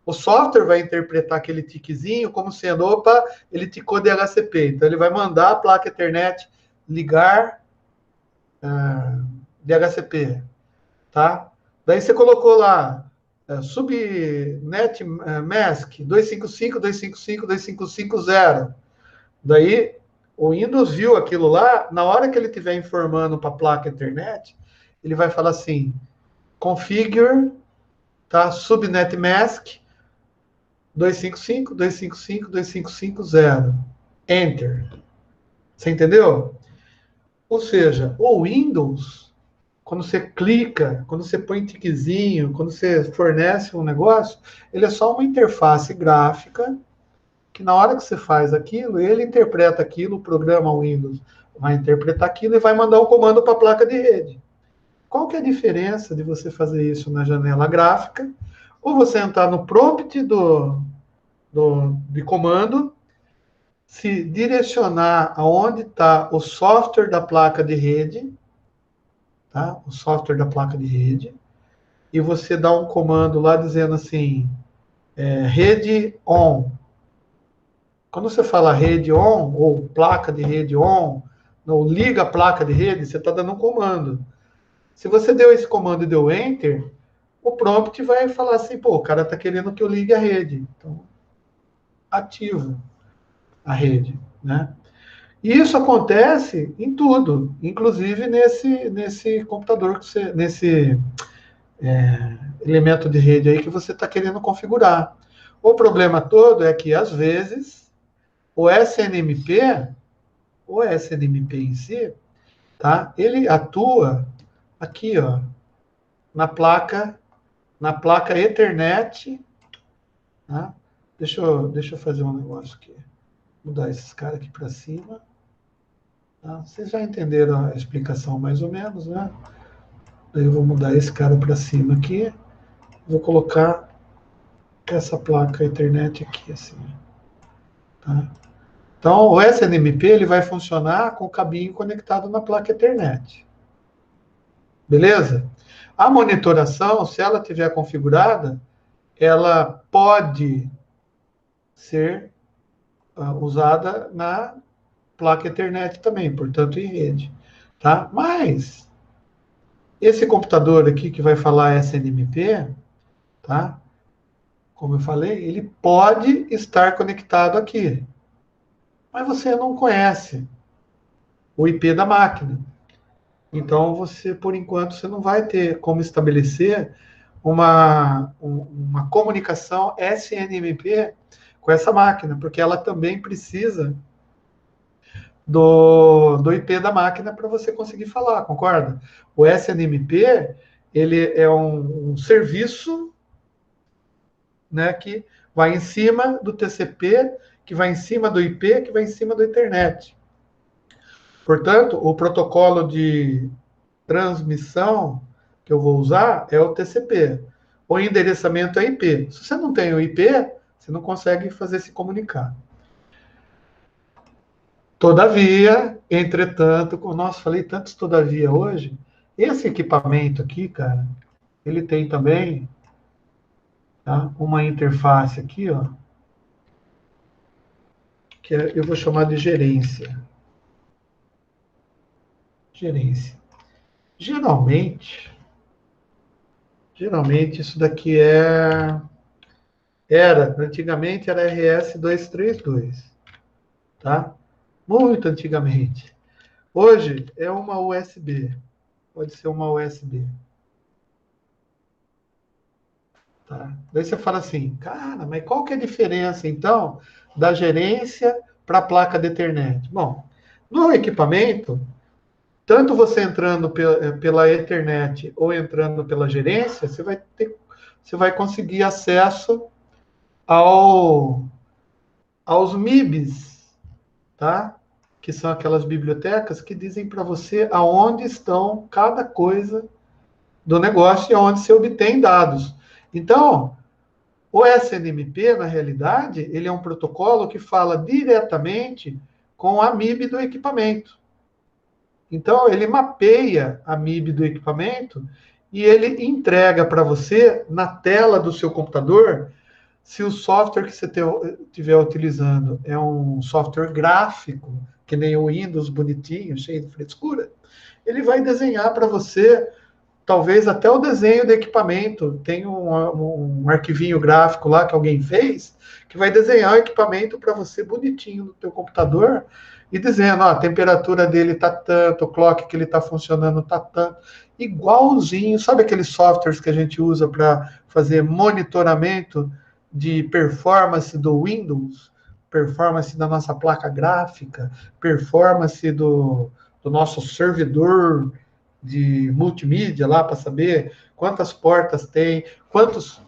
O software vai interpretar aquele tiquezinho como sendo, opa, ele ticou DHCP. Então, ele vai mandar a placa Ethernet ligar DHCP, tá? Daí você colocou lá, subnet mask 255.255.255.0. Daí, o Windows viu aquilo lá, na hora que ele estiver informando para a placa Ethernet, ele vai falar assim, configure, tá? Subnet mask 255.255.255.0. Enter. Você entendeu? Ou seja, o Windows, quando você clica, quando você põe tiquezinho, quando você fornece um negócio, ele é só uma interface gráfica que na hora que você faz aquilo, ele interpreta aquilo, o programa Windows vai interpretar aquilo e vai mandar um comando para a placa de rede. Qual que é a diferença de você fazer isso na janela gráfica ou você entrar no prompt de comando, se direcionar aonde está o software da placa de rede, tá? O software da placa de rede, e você dá um comando lá dizendo assim, rede on. Quando você fala rede on, ou placa de rede on, ou liga a placa de rede, você está dando um comando. Se você deu esse comando e deu enter, o prompt vai falar assim, pô, o cara está querendo que eu ligue a rede. Então, ativo a rede, né? E isso acontece em tudo, inclusive nesse computador, nesse elemento de rede aí que você está querendo configurar. O problema todo é que, às vezes, o SNMP em si, tá? Ele atua aqui, ó, na placa Ethernet, tá? Deixa eu fazer um negócio aqui. Mudar esses caras aqui para cima. Tá? Vocês já entenderam a explicação mais ou menos, né? Daí eu vou mudar esse cara para cima aqui. Vou colocar essa placa Ethernet aqui, assim. Tá? Então, o SNMP ele vai funcionar com o cabinho conectado na placa Ethernet. Beleza? A monitoração, se ela estiver configurada, ela pode ser usada na placa Ethernet também, portanto, em rede. Tá? Mas, esse computador aqui que vai falar SNMP, tá? Como eu falei, ele pode estar conectado aqui. Mas você não conhece o IP da máquina. Então, você, por enquanto, você não vai ter como estabelecer uma comunicação SNMP com essa máquina, porque ela também precisa do IP da máquina para você conseguir falar, concorda? O SNMP, ele é um serviço, né, que vai em cima do TCP, que vai em cima do IP, que vai em cima da internet. Portanto, o protocolo de transmissão que eu vou usar é o TCP. O endereçamento é IP. Se você não tem o IP, você não consegue fazer se comunicar. Todavia, entretanto, nossa, falei tantos todavia hoje, esse equipamento aqui, cara, ele tem também, tá, uma interface aqui, ó, que eu vou chamar de gerência. Gerência. Geralmente isso daqui antigamente era RS-232, tá? Muito antigamente. Hoje é uma USB, pode ser uma USB. Tá? Daí você fala assim, cara, mas qual que é a diferença, então, da gerência para a placa de Ethernet? Bom, no equipamento, tanto você entrando pela Ethernet ou entrando pela gerência, você vai conseguir acesso aos MIBs, tá? Que são aquelas bibliotecas que dizem para você aonde estão cada coisa do negócio e aonde se obtém dados. Então, o SNMP, na realidade, ele é um protocolo que fala diretamente com a MIB do equipamento. Então, ele mapeia a MIB do equipamento e ele entrega para você, na tela do seu computador, se o software que você estiver utilizando é um software gráfico, que nem o Windows bonitinho, cheio de frescura, ele vai desenhar para você, talvez até o desenho do equipamento. Tem um arquivinho gráfico lá que alguém fez, que vai desenhar o equipamento para você bonitinho no teu computador, e dizendo, ó, a temperatura dele está tanto, o clock que ele está funcionando está tanto, igualzinho, sabe aqueles softwares que a gente usa para fazer monitoramento de performance do Windows, performance da nossa placa gráfica, performance do nosso servidor de multimídia lá, para saber quantas portas tem, quantos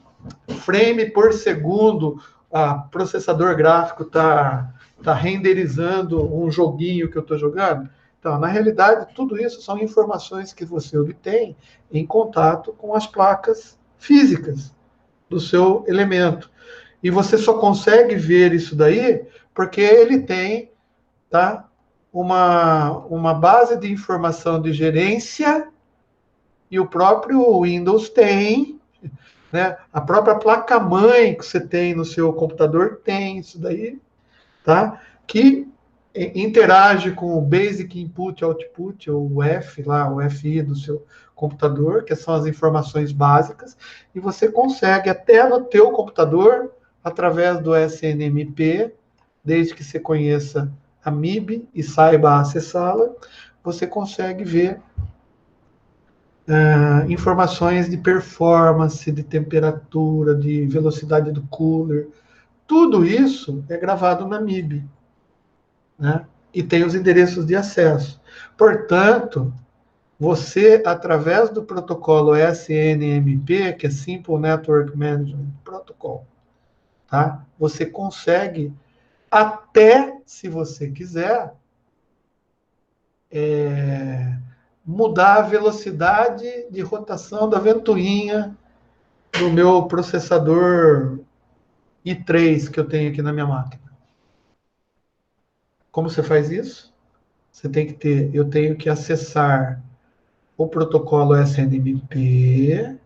frames por segundo o processador gráfico está renderizando um joguinho que eu estou jogando. Então, na realidade, tudo isso são informações que você obtém em contato com as placas físicas do seu elemento. E você só consegue ver isso daí porque ele tem, tá, uma base de informação de gerência, e o próprio Windows tem, né? A própria placa-mãe que você tem no seu computador tem isso daí, tá? Que interage com o Basic Input Output, ou o F lá, o FI do seu computador, que são as informações básicas, e você consegue até no teu computador, através do SNMP, desde que você conheça a MIB e saiba acessá-la, você consegue ver informações de performance, de temperatura, de velocidade do cooler. Tudo isso é gravado na MIB, né? E tem os endereços de acesso. Portanto, você, através do protocolo SNMP, que é Simple Network Management Protocol, tá? Você consegue, até, se você quiser, mudar a velocidade de rotação da ventoinha do meu processador i3 que eu tenho aqui na minha máquina. Como você faz isso? Eu tenho que acessar o protocolo SNMP,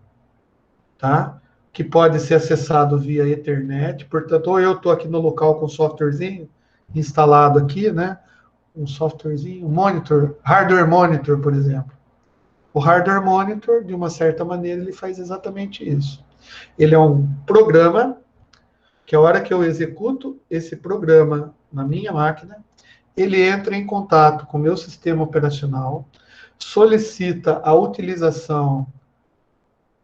tá? Que pode ser acessado via Ethernet. Portanto, ou eu estou aqui no local com o softwarezinho instalado aqui, né? Um softwarezinho, um monitor, hardware monitor, por exemplo. O hardware monitor, de uma certa maneira, ele faz exatamente isso. Ele é um programa que a hora que eu executo esse programa na minha máquina, ele entra em contato com o meu sistema operacional, solicita a utilização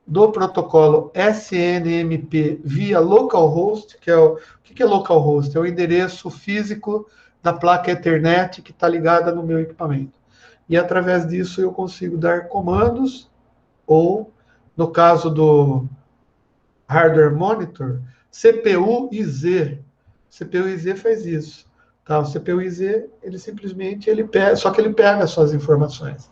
do protocolo SNMP via localhost, o que é localhost? É o endereço físico da placa Ethernet que está ligada no meu equipamento. E através disso eu consigo dar comandos, ou, no caso do hardware monitor, CPU-IZ. CPU-IZ faz isso. Tá? O CPU-IZ, ele simplesmente pega, só que ele pega as suas informações.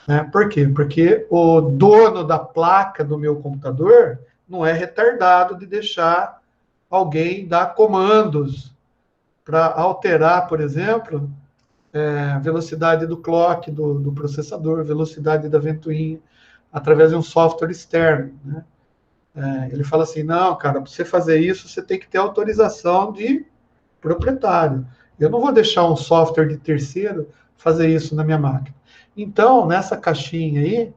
Né? Por quê? Porque o dono da placa do meu computador não é retardado de deixar alguém dar comandos para alterar, por exemplo, a velocidade do clock do processador, velocidade da ventoinha, através de um software externo. Né? Ele fala assim, não, cara, para você fazer isso, você tem que ter autorização de proprietário. Eu não vou deixar um software de terceiro fazer isso na minha máquina. Então, nessa caixinha aí,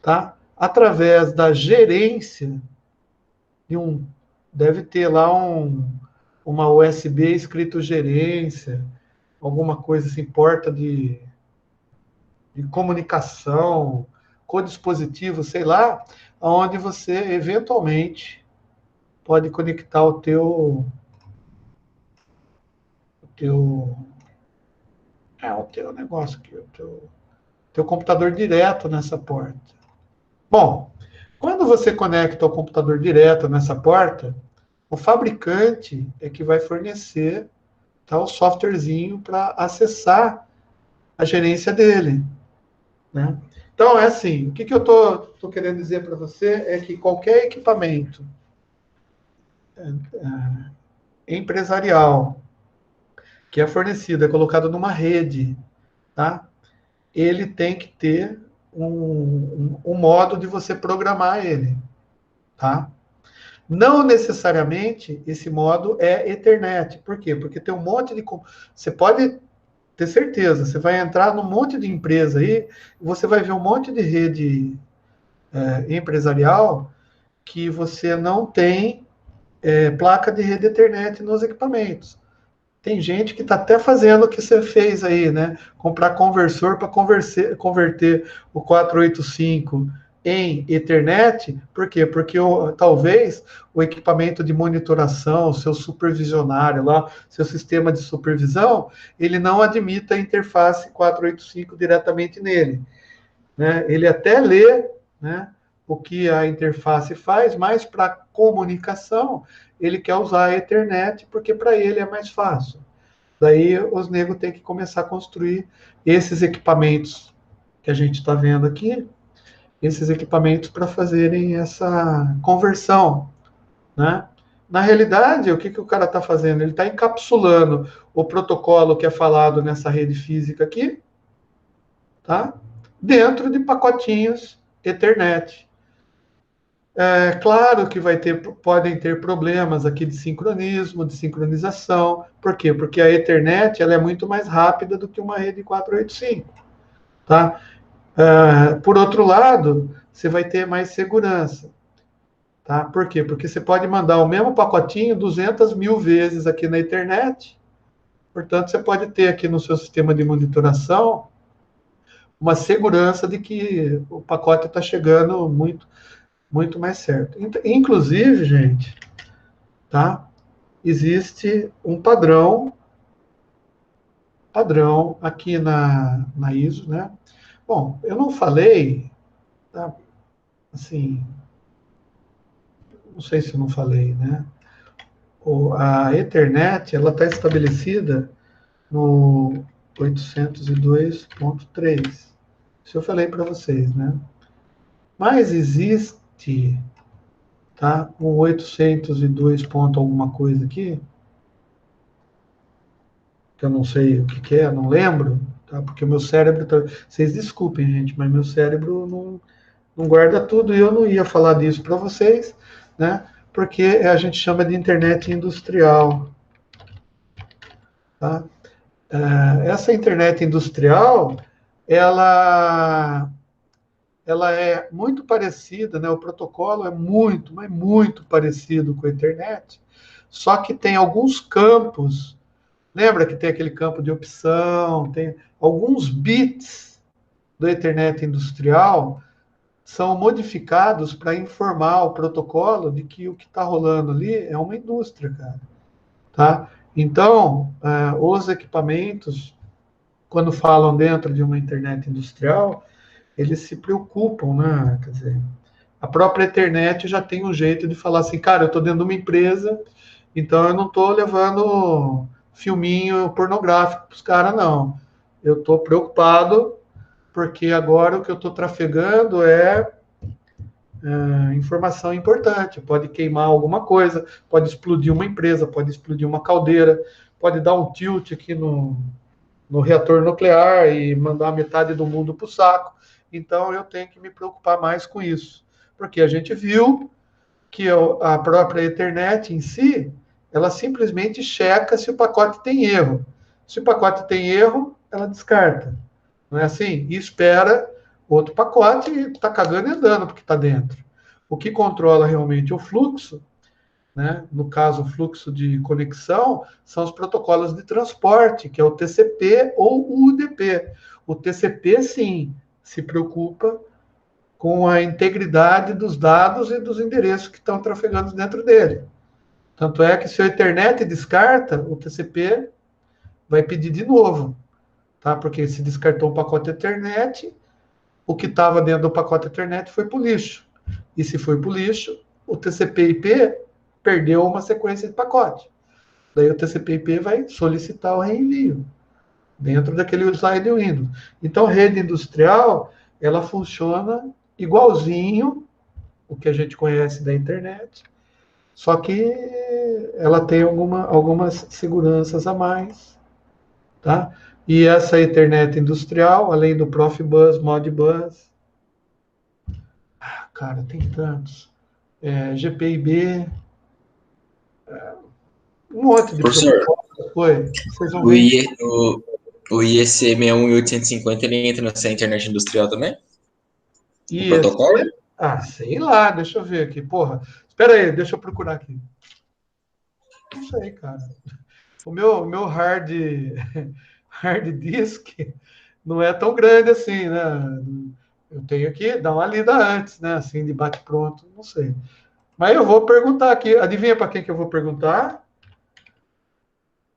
tá? Através da gerência de deve ter lá uma USB escrito gerência, alguma coisa assim, porta de comunicação, codispositivo, sei lá, onde você eventualmente pode conectar teu, o teu negócio aqui, teu computador direto nessa porta. Bom, quando você conecta o computador direto nessa porta, o fabricante é que vai fornecer, tá, o softwarezinho para acessar a gerência dele, né? Então, é assim, o que eu tô querendo dizer para você é que qualquer equipamento empresarial que é fornecido, é colocado numa rede, tá? Ele tem que ter um modo de você programar ele, tá? Não necessariamente esse modo é Ethernet. Por quê? Porque tem um monte de... Você pode ter certeza, você vai entrar num monte de empresa aí, você vai ver um monte de rede empresarial que você não tem placa de rede Ethernet nos equipamentos. Tem gente que está até fazendo o que você fez aí, né? Comprar conversor para converter o 485 em Ethernet. Por quê? Porque talvez o equipamento de monitoração, o seu supervisionário lá, seu sistema de supervisão, ele não admita a interface 485 diretamente nele, né? Ele até lê, né, o que a interface faz, mas para comunicação ele quer usar a Ethernet porque para ele é mais fácil. Daí os negros têm que começar a construir esses equipamentos que a gente está vendo aqui, esses equipamentos para fazerem essa conversão, né? Na realidade, o que o cara está fazendo? Ele está encapsulando o protocolo que é falado nessa rede física aqui, tá? Dentro de pacotinhos Ethernet. É claro que podem ter problemas aqui de sincronismo, de sincronização. Por quê? Porque a Ethernet ela é muito mais rápida do que uma rede 485. Tá? Por outro lado, você vai ter mais segurança. Tá? Por quê? Porque você pode mandar o mesmo pacotinho 200 mil vezes aqui na Ethernet. Portanto, você pode ter aqui no seu sistema de monitoração uma segurança de que o pacote está chegando muito mais certo. Inclusive, gente, tá? Existe um padrão aqui na ISO, né? Bom, eu não falei, tá? Assim, não sei se eu não falei, né? A Ethernet, ela está estabelecida no 802.3. Isso eu falei para vocês, né? Mas existe, tá? Um 802 ponto alguma coisa aqui, que eu não sei o que é, não lembro, tá? Porque o meu cérebro... Vocês desculpem, gente, mas meu cérebro não guarda tudo e eu não ia falar disso para vocês, né? Porque a gente chama de internet industrial, tá? Essa internet industrial, ela é muito parecida, né? O protocolo é muito, mas muito parecido com a internet, só que tem alguns campos. Lembra que tem aquele campo de opção, tem alguns bits da internet industrial são modificados para informar o protocolo de que o que está rolando ali é uma indústria, cara. Tá? Então, os equipamentos, quando falam dentro de uma internet industrial, eles se preocupam, né? Quer dizer, a própria internet já tem um jeito de falar assim, cara, eu estou dentro de uma empresa, então eu não estou levando filminho pornográfico para os caras, não. Eu estou preocupado porque agora o que eu estou trafegando é informação importante. Pode queimar alguma coisa, pode explodir uma empresa, pode explodir uma caldeira, pode dar um tilt aqui no reator nuclear e mandar metade do mundo para o saco. Então eu tenho que me preocupar mais com isso. Porque a gente viu que a própria Ethernet em si, ela simplesmente checa se o pacote tem erro. Se o pacote tem erro, ela descarta. Não é assim? E espera outro pacote e está cagando e andando porque está dentro. O que controla realmente o fluxo, né? No caso, o fluxo de conexão, são os protocolos de transporte, que é o TCP ou o UDP. O TCP, sim, se preocupa com a integridade dos dados e dos endereços que estão trafegando dentro dele. Tanto é que se a internet descarta, o TCP vai pedir de novo, tá? Porque se descartou um pacote Ethernet, o que estava dentro do pacote Ethernet foi para o lixo. E se foi para o lixo, o TCP/IP perdeu uma sequência de pacote. Daí o TCP/IP vai solicitar o reenvio dentro daquele usuário Windows. Então, a rede industrial, ela funciona igualzinho o que a gente conhece da internet, só que ela tem algumas seguranças a mais, tá? E essa internet industrial, além do Profibus, Modbus, cara, tem tantos, GPIB, um monte de Professor, protocolos. Oi, vocês vão o, ver. IE, o IEC 61 e 850 ele entra nessa internet industrial também? O protocolo? Sei lá, deixa eu ver aqui. Porra, espera aí, deixa eu procurar aqui. Não sei, cara. O meu hard disk não é tão grande assim, né? Eu tenho que dar uma lida antes, né? Assim, de bate-pronto, não sei. Mas eu vou perguntar aqui. Adivinha para quem que eu vou perguntar?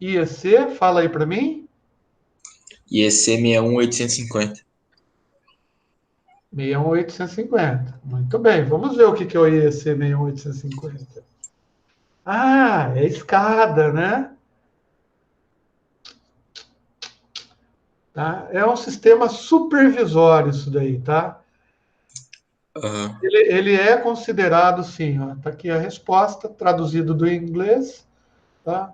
IEC, fala aí para mim. IEC 61 850. 61850. Muito bem, vamos ver o que é o IEC 61850. Ah, é escada, né? Tá? É um sistema supervisório isso daí, tá? Uhum. Ele é considerado, sim, está aqui a resposta, traduzido do inglês, tá?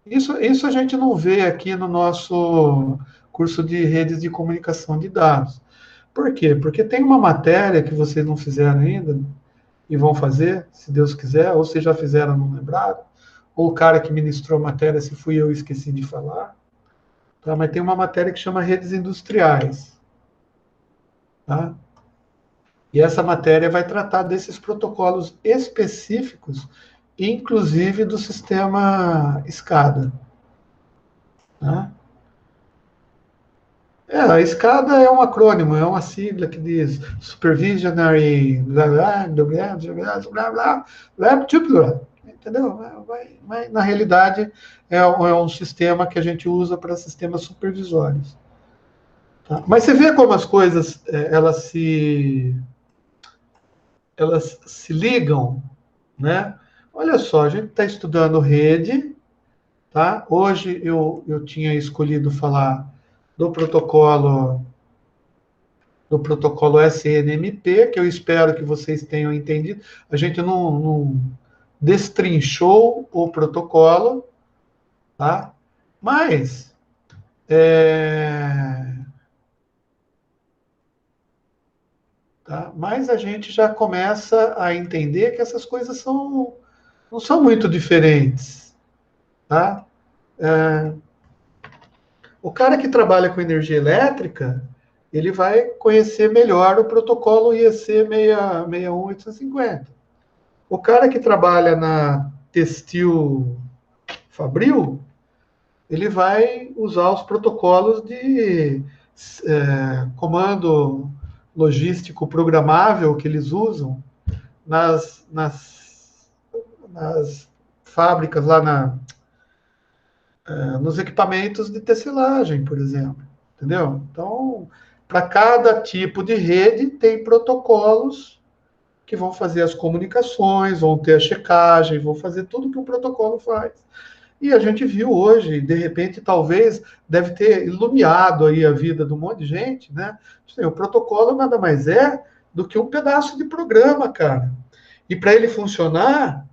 Isso a gente não vê aqui no nosso curso de redes de comunicação de dados. Por quê? Porque tem uma matéria que vocês não fizeram ainda e vão fazer, se Deus quiser, ou se já fizeram, não lembraram, ou o cara que ministrou a matéria, se fui eu, esqueci de falar, tá? Mas tem uma matéria que chama redes industriais, tá? E essa matéria vai tratar desses protocolos específicos, inclusive do sistema SCADA. Tá? A SCADA é um acrônimo, é uma sigla que diz Supervisionary blá blá blá blá blá blá blá blá, entendeu? Mas, na realidade, é um sistema que a gente usa para sistemas supervisórios. Tá? Mas você vê como as coisas elas se ligam, né? Olha só, a gente está estudando rede, tá? Hoje eu tinha escolhido falar do protocolo SNMP, que eu espero que vocês tenham entendido. A gente não destrinchou o protocolo, tá? Mas mas a gente já começa a entender que essas coisas não são muito diferentes, tá? O cara que trabalha com energia elétrica, ele vai conhecer melhor o protocolo IEC 61850. O cara que trabalha na textil fabril, ele vai usar os protocolos de comando logístico programável que eles usam nas fábricas lá nos equipamentos de tecelagem, por exemplo. Entendeu? Então, para cada tipo de rede, tem protocolos que vão fazer as comunicações, vão ter a checagem, vão fazer tudo que o protocolo faz. E a gente viu hoje, de repente, talvez, deve ter iluminado aí a vida de um monte de gente, né? O protocolo nada mais é do que um pedaço de programa, cara. E para ele funcionar,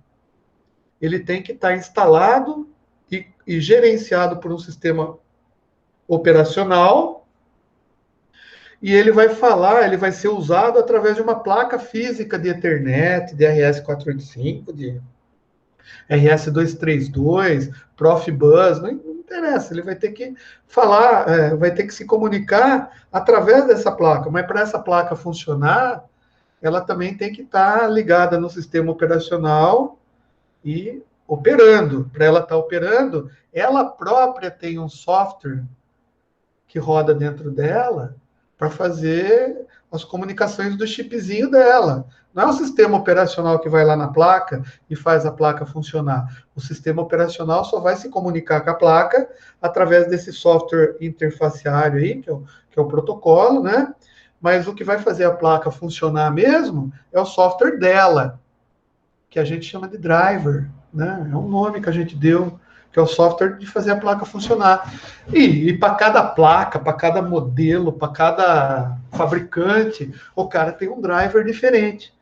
ele tem que estar instalado e gerenciado por um sistema operacional, e ele vai ser usado através de uma placa física de Ethernet, de RS485, de RS232, Profibus, não interessa, ele vai ter que falar, vai ter que se comunicar através dessa placa, mas para essa placa funcionar, ela também tem que estar ligada no sistema operacional e operando. Para ela estar operando, ela própria tem um software que roda dentro dela para fazer as comunicações do chipzinho dela. Não é o sistema operacional que vai lá na placa e faz a placa funcionar. O sistema operacional só vai se comunicar com a placa através desse software interfaciário aí, que é o protocolo, né? Mas o que vai fazer a placa funcionar mesmo é o software dela, que a gente chama de driver, né? É um nome que a gente deu, que é o software de fazer a placa funcionar. E para cada placa, para cada modelo, para cada fabricante, o cara tem um driver diferente.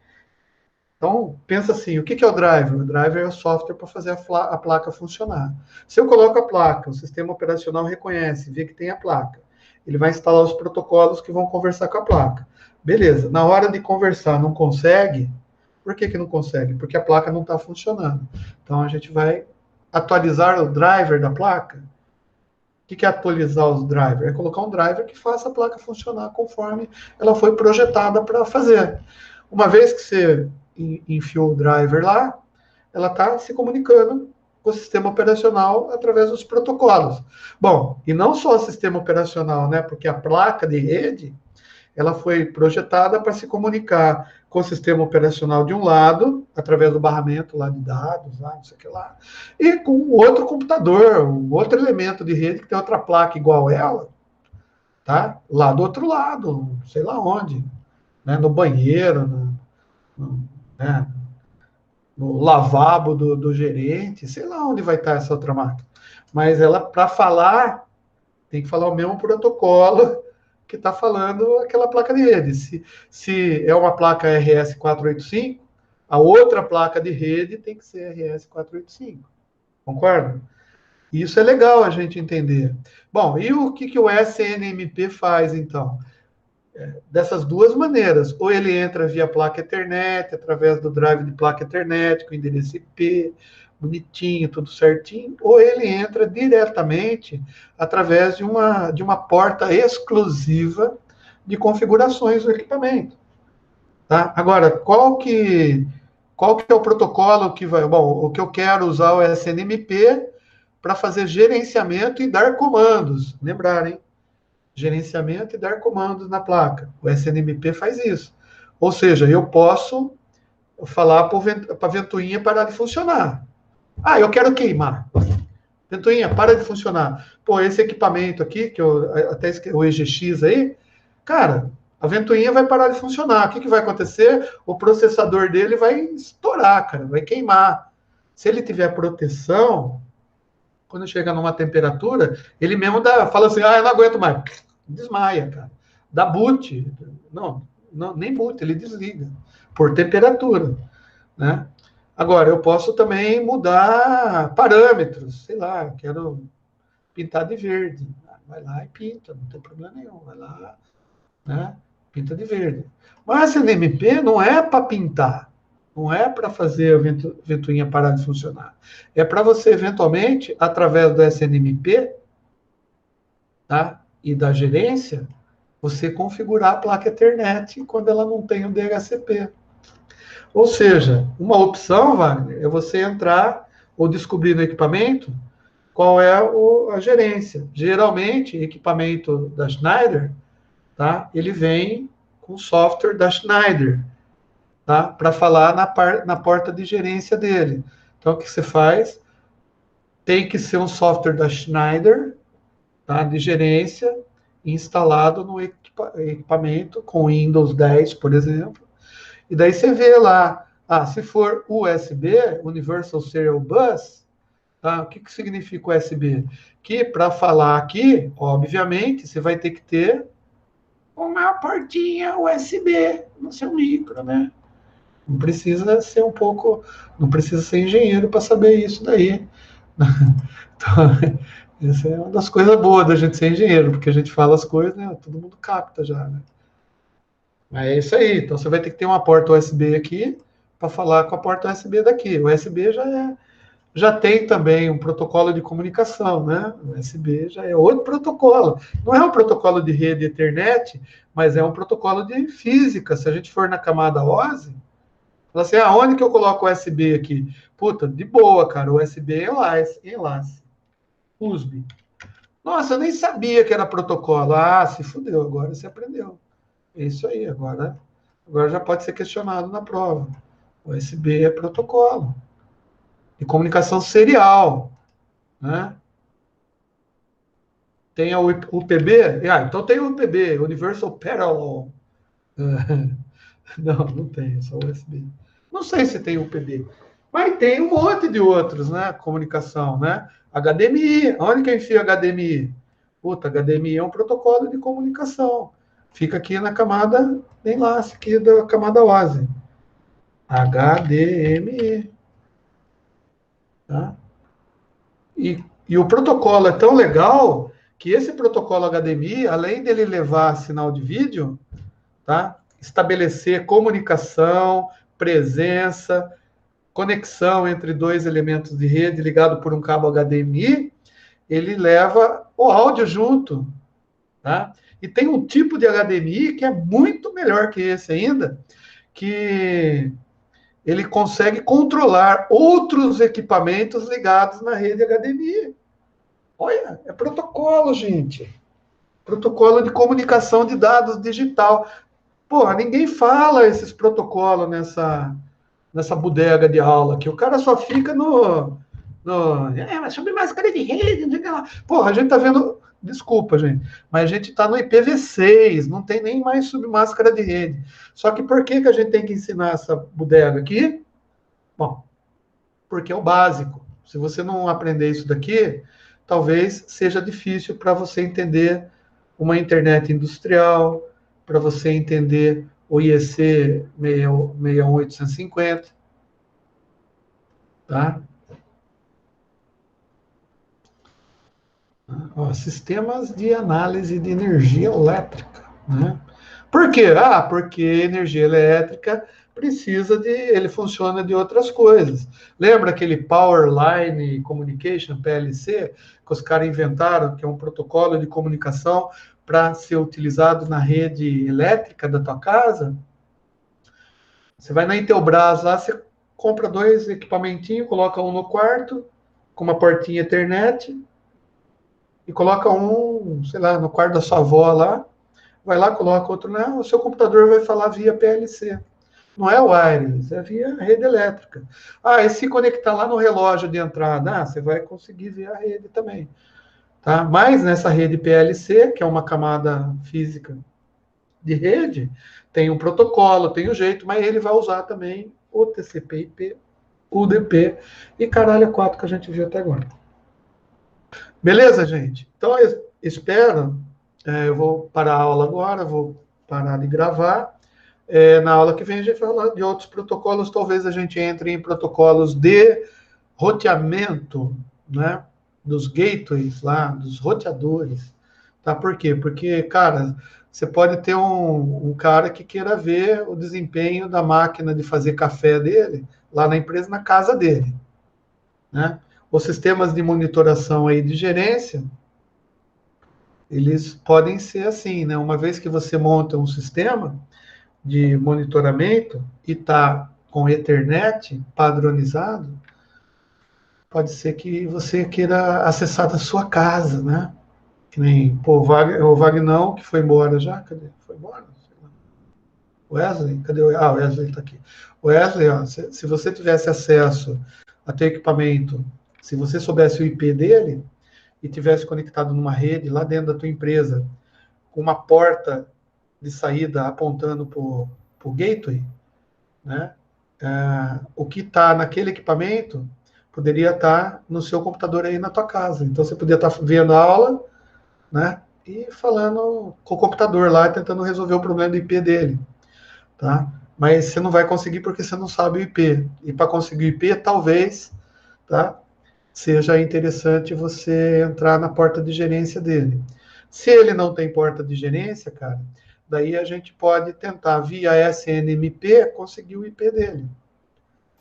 Então, pensa assim, o que é o driver? O driver é o software para fazer a placa funcionar. Se eu coloco a placa, o sistema operacional reconhece, vê que tem a placa. Ele vai instalar os protocolos que vão conversar com a placa. Beleza, na hora de conversar não consegue, por que não consegue? Porque a placa não está funcionando. Então, a gente vai atualizar o driver da placa. O que é atualizar os drivers? É colocar um driver que faça a placa funcionar conforme ela foi projetada para fazer. Uma vez que você enfiou o driver lá, ela está se comunicando com o sistema operacional através dos protocolos. Bom, e não só o sistema operacional, né? Porque a placa de rede, ela foi projetada para se comunicar com o sistema operacional de um lado, através do barramento lá de dados, lá, não sei o que lá, e com outro computador, um outro elemento de rede que tem outra placa igual ela, tá? Lá do outro lado, sei lá onde, né? No banheiro, né? No lavabo do gerente, sei lá onde vai estar essa outra máquina. Mas ela, para falar, tem que falar o mesmo protocolo que está falando aquela placa de rede. Se é uma placa RS485, a outra placa de rede tem que ser RS485. Concorda? Isso é legal a gente entender. Bom, e o que o SNMP faz, então? Dessas duas maneiras. Ou ele entra via placa Ethernet, através do drive de placa Ethernet, com endereço IP, bonitinho, tudo certinho, ou ele entra diretamente através de uma porta exclusiva de configurações do equipamento. Tá? Agora, qual que é o protocolo que vai... Bom, o que eu quero usar o SNMP para fazer gerenciamento e dar comandos. Lembrarem, gerenciamento e dar comandos na placa. O SNMP faz isso. Ou seja, eu posso falar para a ventoinha parar de funcionar. Ah, eu quero queimar. Ventoinha, para de funcionar. Pô, esse equipamento aqui, que eu até esqueci, o EGX aí, cara, a ventoinha vai parar de funcionar. O que vai acontecer? O processador dele vai estourar, cara, vai queimar. Se ele tiver proteção, quando chega numa temperatura, ele mesmo fala assim, eu não aguento mais. Desmaia, cara. Dá boot. Não, nem boot, ele desliga. Por temperatura, né? Agora, eu posso também mudar parâmetros. Sei lá, quero pintar de verde. Vai lá e pinta, não tem problema nenhum. Vai lá, né? Pinta de verde. Mas a SNMP não é para pintar. Não é para fazer a ventoinha parar de funcionar. É para você, eventualmente, através do SNMP, tá? E da gerência, você configurar a placa Ethernet quando ela não tem o DHCP. Ou seja, uma opção, Wagner, é você entrar ou descobrir no equipamento qual é a gerência. Geralmente, equipamento da Schneider, tá? Ele vem com software da Schneider, tá? Para falar na porta de gerência dele. Então, o que você faz? Tem que ser um software da Schneider, tá? De gerência, instalado no equipamento, com Windows 10, por exemplo. E daí você vê lá, se for USB, Universal Serial Bus, tá? O que significa USB? Que para falar aqui, obviamente, você vai ter que ter uma portinha USB no seu micro, né? Não precisa ser não precisa ser engenheiro para saber isso daí. Então, essa é uma das coisas boas da gente ser engenheiro, porque a gente fala as coisas, né? Todo mundo capta já, né? Mas é isso aí. Então, você vai ter que ter uma porta USB aqui para falar com a porta USB daqui. O USB já já tem também um protocolo de comunicação, né? O USB já é outro protocolo. Não é um protocolo de rede Ethernet, mas é um protocolo de física. Se a gente for na camada OSI, fala assim, aonde que eu coloco o USB aqui? Puta, de boa, cara, o USB é enlace. USB. Nossa, eu nem sabia que era protocolo. Ah, se fudeu, agora você aprendeu. É isso aí, agora já pode ser questionado na prova. O USB é protocolo de comunicação serial, né? Tem a UPB? Ah, então tem o UPB, Universal Parallel. Não tem, é só USB. Não sei se tem UPB, mas tem um monte de outros, né? Comunicação, né? HDMI, onde que eu enfio HDMI? Puta, HDMI é um protocolo de comunicação. Fica aqui na camada, enlace aqui da camada OSI. HDMI. Tá? E o protocolo é tão legal que esse protocolo HDMI, além dele levar sinal de vídeo, tá? Estabelecer comunicação, presença, conexão entre dois elementos de rede ligado por um cabo HDMI, ele leva o áudio junto. Tá? E tem um tipo de HDMI que é muito melhor que esse ainda, que ele consegue controlar outros equipamentos ligados na rede HDMI. Olha, é protocolo, gente. Protocolo de comunicação de dados digital. Porra, ninguém fala esses protocolos nessa bodega de aula, que o cara só fica mas sobre máscara de rede, não sei o que lá. Porra, a gente tá vendo, desculpa, gente, mas a gente tá no IPv6, não tem nem mais submáscara de rede. Só que por que a gente tem que ensinar essa bodega aqui? Bom, porque é o básico. Se você não aprender isso daqui, talvez seja difícil para você entender uma internet industrial, para você entender o IEC 61850, tá? Ó, sistemas de análise de energia elétrica, né? Por quê? Ah, porque energia elétrica ele funciona de outras coisas. Lembra aquele Power Line Communication, PLC, que os caras inventaram, que é um protocolo de comunicação para ser utilizado na rede elétrica da tua casa? Você vai na Intelbras lá, você compra 2 equipamentinhos, coloca um no quarto, com uma portinha Ethernet, e coloca um, sei lá, no quarto da sua avó lá, vai lá, coloca outro lá, o seu computador vai falar via PLC. Não é wireless, é via rede elétrica. Ah, e se conectar lá no relógio de entrada, você vai conseguir ver a rede também. Tá? Mas nessa rede PLC, que é uma camada física de rede, tem um protocolo, tem um jeito, mas ele vai usar também o TCP/IP, UDP e caralho 4 que a gente viu até agora. Beleza, gente? Então, eu espero, eu vou parar a aula agora, vou parar de gravar. Na aula que vem a gente vai falar de outros protocolos, talvez a gente entre em protocolos de roteamento, né? Dos gateways lá, dos roteadores. Tá? Por quê? Porque, cara, você pode ter um cara que queira ver o desempenho da máquina de fazer café dele lá na empresa, na casa dele, né? Os sistemas de monitoração aí de gerência, eles podem ser assim, né? Uma vez que você monta um sistema de monitoramento e está com Ethernet padronizado, pode ser que você queira acessar da sua casa, né? Que nem pô, o Vagnão, que foi embora já, cadê? Foi embora? Wesley, cadê o... Ah, o Wesley está aqui. Wesley, ó, se você tivesse acesso a teu equipamento, se você soubesse o IP dele e tivesse conectado numa rede lá dentro da tua empresa, com uma porta de saída apontando para o gateway, né? O que está naquele equipamento poderia estar no seu computador aí na tua casa. Então você poderia estar vendo a aula, né? E falando com o computador lá, tentando resolver o problema do IP dele, tá? Mas você não vai conseguir porque você não sabe o IP. E para conseguir o IP, talvez, tá? Seja interessante você entrar na porta de gerência dele. Se ele não tem porta de gerência, cara, daí a gente pode tentar, via SNMP, conseguir o IP dele.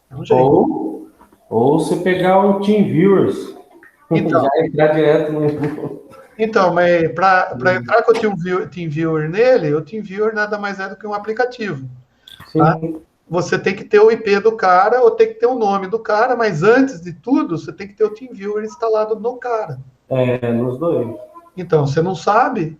É um jeito. Ou você pegar o TeamViewers, Então, já entrar direto no... então, mas para entrar com o TeamViewer nele, o TeamViewer nada mais é do que um aplicativo. Tá? Sim, Você tem que ter o IP do cara ou tem que ter o nome do cara, mas antes de tudo, você tem que ter o TeamViewer instalado no cara. nos dois. Então, você não sabe?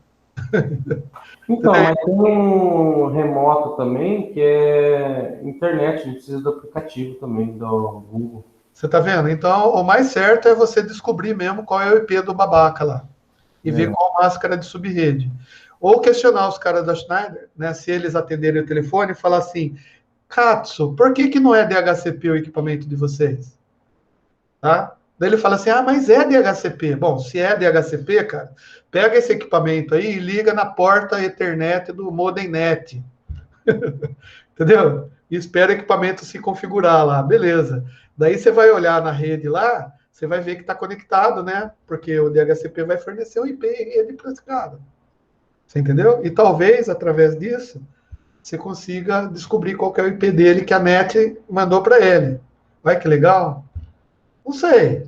Então, mas tem um remoto também, que é internet, a gente precisa do aplicativo também, do Google. Você tá vendo? Então, o mais certo é você descobrir mesmo qual é o IP do babaca lá. E ver qual máscara de subrede. Ou questionar os caras da Schneider, né? Se eles atenderem o telefone e falar assim, Katsu, por que não é DHCP o equipamento de vocês? Tá? Daí ele fala assim, mas é DHCP. Bom, se é DHCP, cara, pega esse equipamento aí e liga na porta Ethernet do ModemNet. Entendeu? E espera o equipamento se configurar lá. Beleza. Daí você vai olhar na rede lá, você vai ver que está conectado, né? Porque o DHCP vai fornecer o IP em rede para esse cara. Você entendeu? E talvez, através disso, você consiga descobrir qual que é o IP dele que a NET mandou para ele. Vai que legal? Não sei.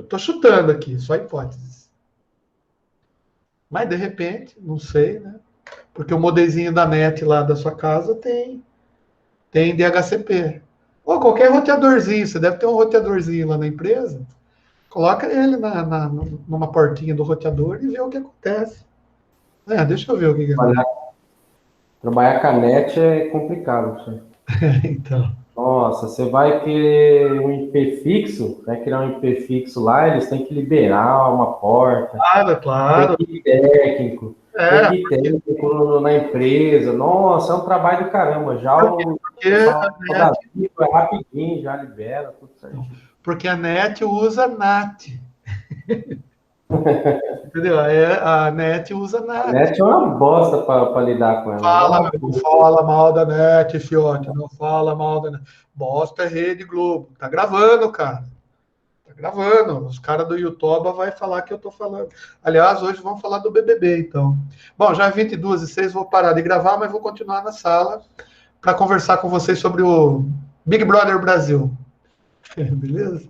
Tô chutando aqui, só hipóteses. Mas, de repente, não sei, né? Porque o modezinho da NET lá da sua casa tem DHCP. Ou qualquer roteadorzinho, você deve ter um roteadorzinho lá na empresa. Coloca ele numa portinha do roteador e vê o que acontece. Deixa eu ver o que acontece. Trabalhar com a net é complicado, senhor. Então. Nossa, você vai ter um IP fixo, vai criar um IP fixo lá, eles têm que liberar uma porta. Claro. Tem equipe técnico, tem equipe técnico na empresa. Nossa, é um trabalho do caramba. Já o Davi é rapidinho, já libera, tudo certinho. Porque a NET usa NAT. Entendeu? A NET usa NAT. A NET é uma bosta para lidar com ela. Não fala mal da NET, fiote. Não fala mal da NET. Bosta é Rede Globo. Tá gravando, cara. Tá gravando. Os caras do YouTube vai falar que eu tô falando. Aliás, hoje vamos falar do BBB, então. Bom, já é 22h06, vou parar de gravar, mas vou continuar na sala para conversar com vocês sobre o Big Brother Brasil. Beleza?